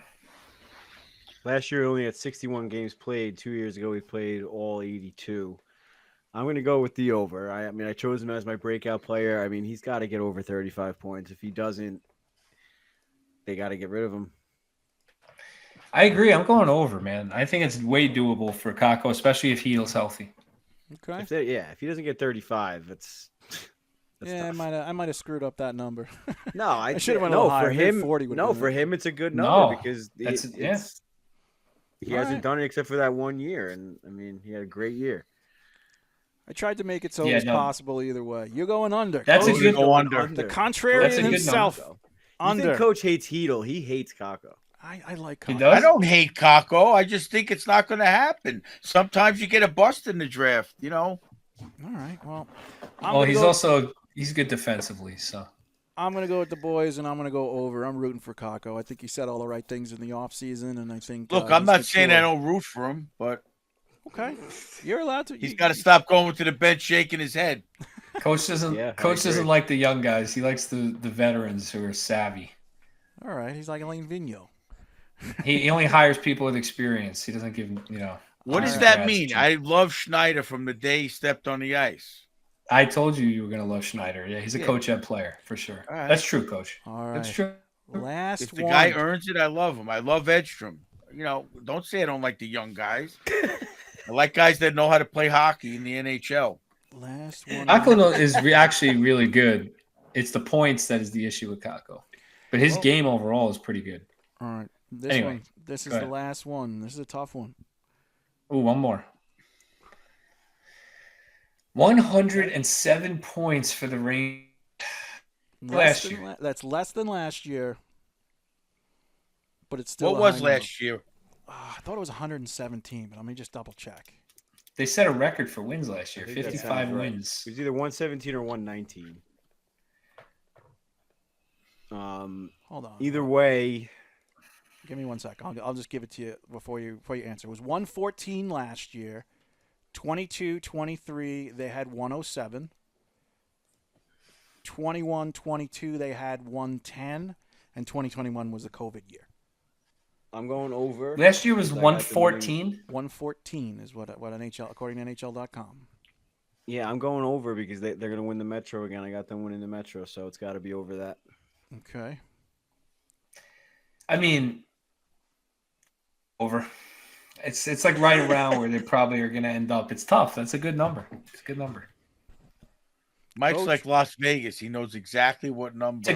Last year, only had 61 games played. 2 years ago, he played all 82. I'm going to go with the over. I mean, I chose him as my breakout player. I mean, he's got to get over 35 points. If he doesn't, they got to get rid of him. I agree. I'm going over, man. I think it's way doable for Kako, especially if Heal's healthy. okay. If he doesn't get 35, that's Yeah, tough. I might have screwed up that number. No, I should have went a little higher. for Maybe him. 40 would have No, been for it. him, it's a good No, number because he hasn't done it except for that 1 year, and I mean, he had a great year. I tried to make it so it was possible either way. You're going under. That's Coach. a good Go under. The contrarian That's a good himself. number. You Under. think Coach hates Heedle? He hates Kako. I like He Kako. does? I don't hate Kako. I just think it's not going to happen. Sometimes you get a bust in the draft, you know. All right. Well, he's good defensively, so. I'm going to go with the boys, and I'm going to go over. I'm rooting for Kako. I think he said all the right things in the offseason, and I think Look, I'm he's not saying I mature. don't root for him, but Okay. You're allowed to. he's got to stop going to the bench shaking his head. Coach doesn't agree. like the young guys. He likes the veterans who are savvy. All right. He's like Elaine Vigneault. He only hires people with experience. He doesn't give, What does hire that grads. mean? I love Schneider from the day he stepped on the ice. I told you were going to love Schneider. Yeah, he's a Coach Ed player for sure. All right. That's true, Coach. All right. That's true. Last If the one. guy earns it, I love him. I love Edstrom. You know, don't say I don't like the young guys. I like guys that know how to play hockey in the NHL. Last one. Kako is actually really good. It's the points that is the issue with Kako. But his game overall is pretty good. All right. This Anyway, one. This is go the ahead. last one. This is a tough one. Ooh, one more. 107 points for the Rangers. Less Last than year. that's less than last year. But it's still What a was high number. last year? I thought it was 117, but let me just double check. They set a record for wins last year. I think that 55 sounds right. wins. It was either 117 or 119. Hold on. Either way, Give me 1 sec. I'll just give it to you before you answer. It was 114 last year. 22-23 they had 107. 21-22 they had 110, and 2021 was a COVID year. I'm going over. Last year was because I got them winning- 114. 114 is what NHL, according to NHL.com. Yeah, I'm going over because they're going to win the Metro again. I got them winning the Metro, so it's got to be over that. Okay. I mean, over. It's like right around where they probably are going to end up. It's tough. That's a good number. It's a good number. Mike's Coach? like Las Vegas. He knows exactly what number. To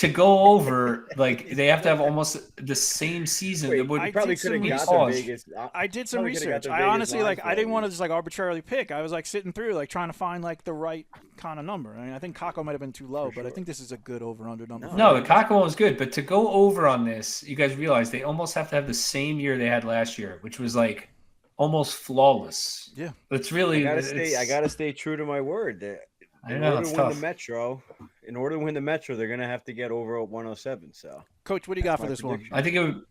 go over, like they have to have almost the same season. Wait, It would I you probably did could have some got research. the Vegas. I did some probably coulda got research. the I Vegas honestly line like for I all didn't want to these. just like arbitrarily pick. I was like sitting through like trying to find like the right kind of number. I mean, I think Kako might have been too low, but I think this is a good over/under number. No, the Kako one was good, but to go over on this, you guys realize they almost have to have the same year they had last year, which was like almost flawless. Yeah. It's really I gotta stay true to my word. I In know, order it's to win tough. the Metro, they're gonna have to get over 107. So Coach, what do you got That's for my this one? prediction. I think it would.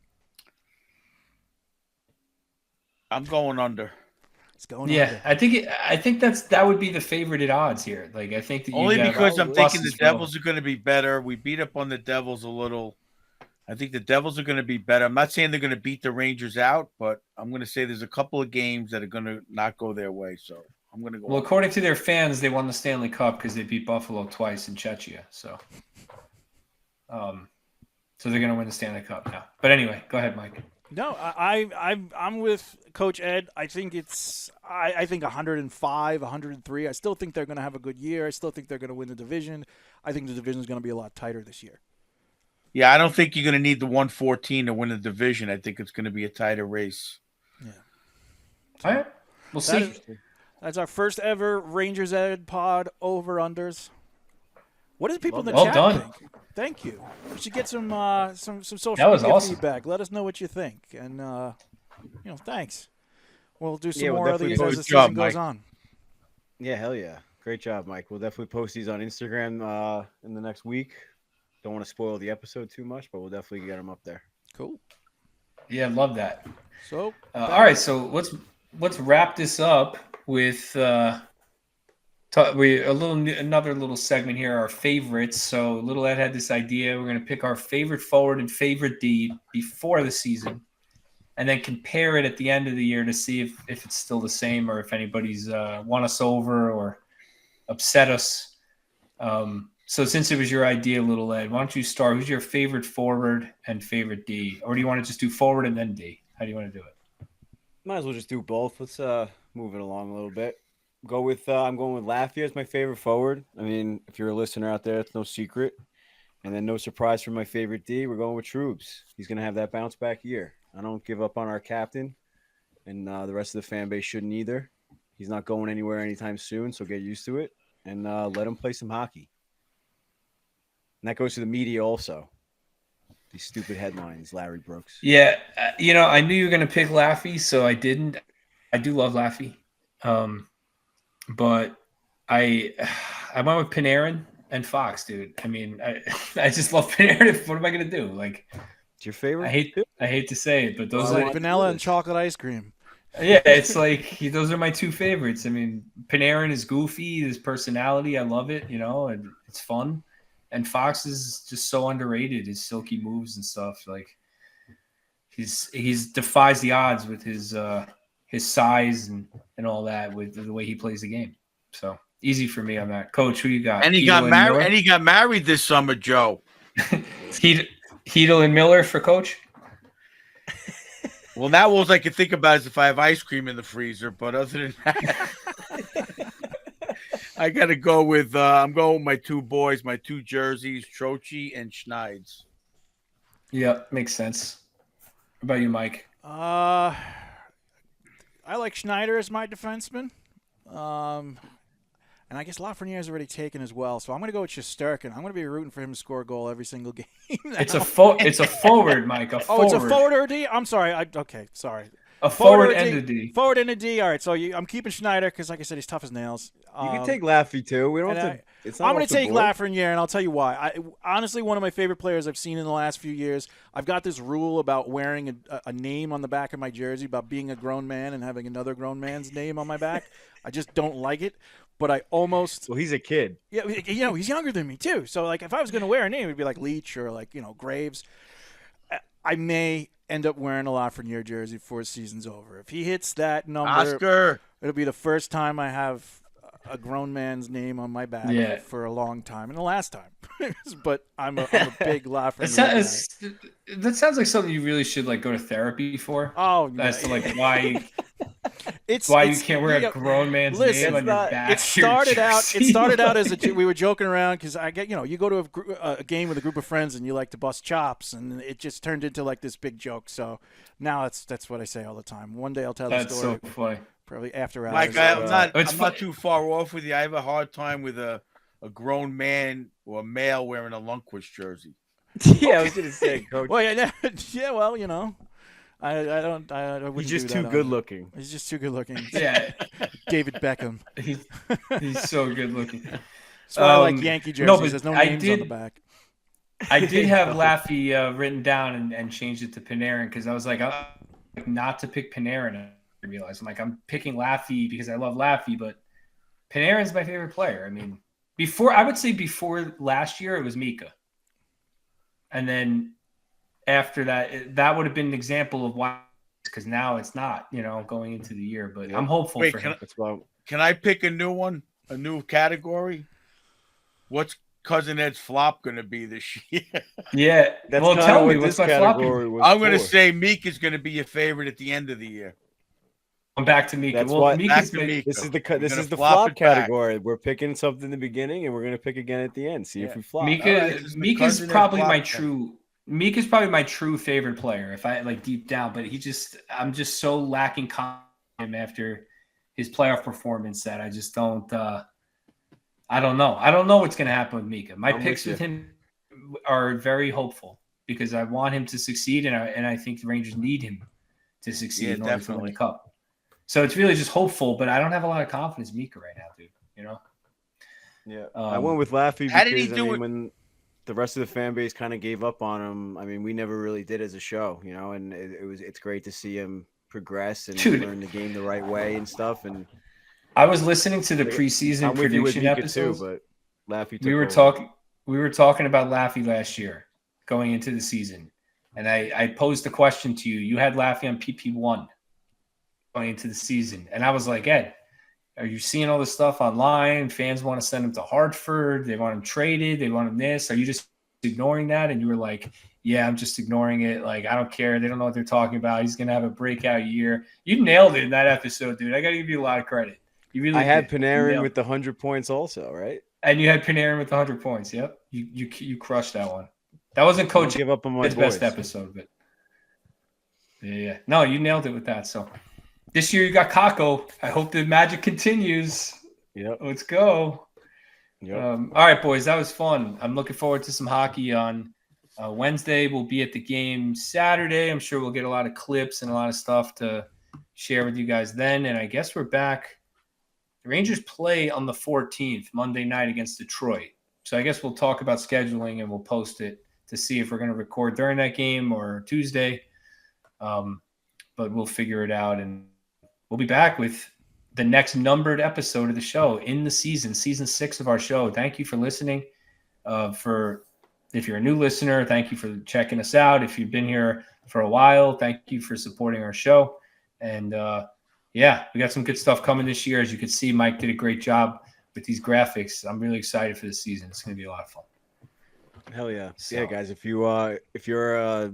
I'm going under. It's going Yeah, under. I think that would be the favorited odds here. Like I think that you Only got because I'm thinking the pluses for both. Devils are going to be better. We beat up on the Devils a little. I think the Devils are going to be better. I'm not saying they're going to beat the Rangers out, but I'm going to say there's a couple of games that are going to not go their way. So I'm going to go. Well, under. according to their fans, they won the Stanley Cup because they beat Buffalo twice in Czechia. So they're going to win the Stanley Cup now. But anyway, go ahead, Mike. No, I'm with Coach Ed. I think I think 105, 103. I still think they're going to have a good year. I still think they're going to win the division. I think the division is going to be a lot tighter this year. Yeah, I don't think you're going to need the 114 to win the division. I think it's going to be a tighter race. Yeah. All right, we'll see. That's our first ever Rangers Ed pod over/unders. What do people in the Well chat done. think? Thank you. We should get some social That was media awesome. feedback. Let us know what you think, and thanks. We'll do some Yeah, we'll more of definitely these as post the job, season goes Mike. on. yeah, hell yeah, great job, Mike. We'll definitely post these on Instagram in the next week. Don't want to spoil the episode too much, but we'll definitely get them up there. Cool. Yeah, love that. So All right, so let's wrap this up with another little segment here, our favorites. So Little Ed had this idea. We're going to pick our favorite forward and favorite D before the season, and then compare it at the end of the year to see if it's still the same or if anybody's won us over or upset us. So since it was your idea, Little Ed, why don't you start? Who's your favorite forward and favorite D? Or do you want to just do forward and then D? How do you want to do it? Might as well just do both. Let's move it along a little bit. Go with I'm going with Lafayette as my favorite forward. I mean, if you're a listener out there, it's no secret. And then no surprise for my favorite D, we're going with Troops. He's going to have that bounce back year. I don't give up on our captain, and the rest of the fan base shouldn't either. He's not going anywhere anytime soon, so get used to it and let him play some hockey. And that goes to the media also. These stupid headlines, Larry Brooks. Yeah, I knew you were going to pick Laffy, so I didn't. I do love Laffy. But I went with Panarin and Fox, dude. I mean, I just love Panarin. What am I going to do? Like, It's your favorite? I hate to say it, but those Well, are I- vanilla and chocolate ice cream. yeah, it's like those are my two favorites. I mean, Panarin is goofy, his personality, I love it, and it's fun. And Fox is just so underrated, his silky moves and stuff. Like he's defies the odds with his size and all that with the way he plays the game. So easy for me on that. Coach, who you got? And he Heedle got married. Miller? And he got married this summer, Joe. Heedle and Miller for Coach. Well, now all I can think about is if I have ice cream in the freezer. But other than that, I got to go with I'm going with my two boys, my two jerseys, Troche and Schneids. Yeah, makes sense. What about you, Mike? I like Schneider as my defenseman. And I guess Lafreniere's already taken as well. So I'm going to go with Shesterkin. I'm going to be rooting for him to score a goal every single game. It's a forward, Mike. A forward. Oh, it's a forward or a D? I'm sorry. Okay, sorry. A forward or and a D. Forward and a D. All right, so I'm keeping Schneider because, like I said, he's tough as nails. You can take Laffy too. We don't and have I- to. It's not I'm going off to the take board. Lafreniere, and I'll tell you why. Honestly, one of my favorite players I've seen in the last few years. I've got this rule about wearing a name on the back of my jersey, about being a grown man and having another grown man's name on my back. I just don't like it, but I almost Well, he's a kid. – yeah, he's younger than me too. So, like, if I was going to wear a name, it would be like Leach or, like, Graves. I may end up wearing a Lafreniere jersey before his season's over. If he hits that number, Oscar. it'll be the first time I have a grown man's name on my back Yeah. for a long time, and the last time. But I'm a big Lafreniere guy. That sounds like something you really should like go to therapy for. Oh, As to yeah. like why It's you can't wear yeah, a grown man's listen, name on your back. It started out as we were joking around because I get you go to a game with a group of friends and you like to bust chops, and it just turned into like this big joke. So now that's what I say all the time. One day I'll tell the That's story. so funny. Probably after hours. Mike, I'm It's not too far off with you. I have a hard time with a grown man or a male wearing a Lundqvist jersey. Yeah, I was gonna say, Coach. Well, yeah, yeah. Well, I wouldn't He's just do too that good on- looking. He's just too good looking. Yeah, David Beckham. he's so good looking. That's why I like Yankee jerseys. no, but There's no I names on did- the back. I did have Laffy written down and changed it to Panarin because I was like, not to pick Panarin. I realized I'm picking Laffy because I love Laffy, but Panarin's my favorite player. I mean, before last year it was Mika, and then after that would have been an example of why, because now it's not, going into the year. But I'm hopeful Wait, for him. Can I pick a new one? A new category? What's Cousin Ed's flop going to be this year? Yeah, That's well, kinda tell what me what's this my flop. category was I'm going to for. say Meek is going to be your favorite at the end of the year. I'm back to Mika. That's Well, what- Mika's Back to Mika. This is the We're this gonna is the flop flop it back. category. We're picking something in the beginning, and we're gonna pick again at the end. See if we flop. Mika, All right, this is the Mika's Cousin Ed probably flop my test. true. Mika's probably my true favorite player. If I like deep down, but I'm just so lacking confidence in him after his playoff performance that I just don't. I don't know. I don't know what's going to happen with Mika. My I'm picks with with him are very hopeful because I want him to succeed, and I think the Rangers need him to succeed Yeah, in order to definitely. win the cup. So it's really just hopeful, but I don't have a lot of confidence in Mika right now, dude. Yeah, I went with Laffy How did he because do it? when the rest of the fan base kind of gave up on him, I mean, we never really did as a show, and it's great to see him progress and Dude. learn the game the right way and stuff. And I was listening to the preseason I'm with you with prediction Mika episodes. too, but Laffy. We were talking about Laffy last year going into the season, and I posed the question to you. You had Laffy on PP1 going into the season, and I was like, Ed, are you seeing all this stuff online? Fans want to send him to Hartford. They want him traded. They want him this. Are you just ignoring that? And you were like, yeah, I'm just ignoring it. Like, I don't care. They don't know what they're talking about. He's going to have a breakout year. You nailed it in that episode, dude. I got to give you a lot of credit. You really I had did. Panarin with the 100 points also, right? And you had Panarin with 100 points. Yep. You crushed that one. That wasn't Don't Coach give up on my Ed's best boys. episode, but yeah. No, you nailed it with that. So this year you got Kako. I hope the magic continues. Yep. Let's go. Yep. All right, boys. That was fun. I'm looking forward to some hockey on Wednesday. We'll be at the game Saturday. I'm sure we'll get a lot of clips and a lot of stuff to share with you guys then. And I guess we're back. The Rangers play on the 14th, Monday night against Detroit. So I guess we'll talk about scheduling and we'll post it to see if we're going to record during that game or Tuesday. But we'll figure it out. And we'll be back with the next numbered episode of the show in the season 6 of our show. Thank you for listening. If you're a new listener, thank you for checking us out. If you've been here for a while, thank you for supporting our show. And yeah, we got some good stuff coming this year. As you can see, Mike did a great job with these graphics. I'm really excited for the season. It's going to be a lot of fun. Hell yeah. So- Yeah, guys, if you're a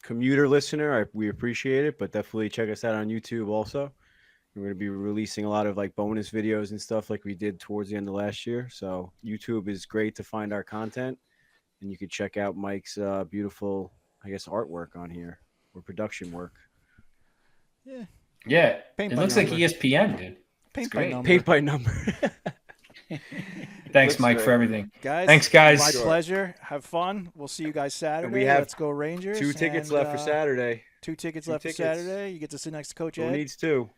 commuter listener, we appreciate it, but definitely check us out on YouTube also. We're going to be releasing a lot of like bonus videos and stuff like we did towards the end of last year. So YouTube is great to find our content, and you can check out Mike's beautiful, I guess, artwork on here or production work. Yeah. Yeah, Paint it by looks like number. ESPN, dude. Paint great. by number. Paint by number. Thanks, Looks Mike, great. for everything. Guys, Thanks, guys. My Sure. pleasure. Have fun. We'll see you guys Saturday. we have Let's go Rangers. 2 tickets And, left for Saturday. 2 tickets Two left tickets. for Saturday. You get to sit next to Coach Who Ed. needs 2?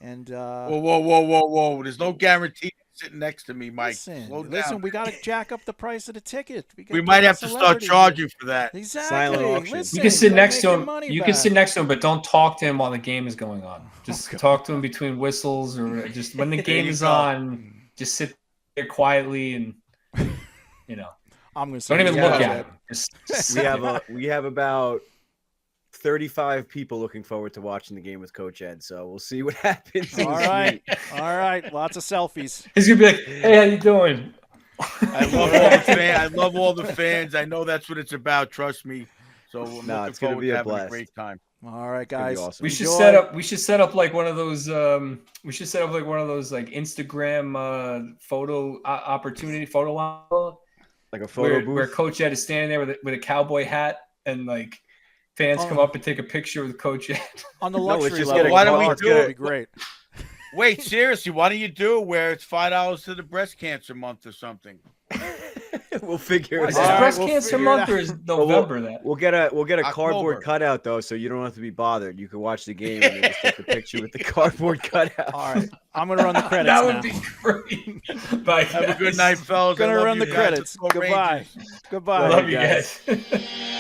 And Whoa. There's no guarantee sitting next to me, Mike. Slow listen, down. we got to jack up the price of the ticket. We might have to start charging for that. Exactly. Silent auction. Listen, You can sit gotta next make to your him. money You back. can sit next to him, but don't talk to him while the game is going on. Just Okay. talk to him between whistles or just when the game you is go. on. Just sit there quietly and I'm going to don't even Yeah. look at him. Just We have about 35 people looking forward to watching the game with Coach Ed. So we'll see what happens. All right. All right. Lots of selfies. He's gonna be like, "Hey, how you doing?" I love all the fans. I love all the fans. I know that's what it's about. Trust me. So I'm No, looking it's gonna forward be to a having a blast. great time. All right, It's gonna be guys. awesome. We should Enjoy. set up. We should set up like one of those. We should set up like one of those like Instagram photo opportunity photo op, Like a photo booth. where Coach Ed is standing there with a cowboy hat and like fans come up and take a picture with Coach Ed. On the No, let's luxury just level, get a Why don't we it's do gonna it? be great. Wait, seriously, why don't you do it where it's $5 to the breast cancer month or something? We'll figure What it is All this right, out. breast we'll cancer figure it month or out. is November that? We'll get a October. cardboard cutout though, so you don't have to be bothered. You can watch the game and then just take the picture with the cardboard cutout. All right. I'm gonna run the credits That now. would be great. Bye, Have a good guys. night, fellas. I Gonna love run you the guys. credits. Let's go Goodbye. Rangers. Goodbye. Love you guys. guys.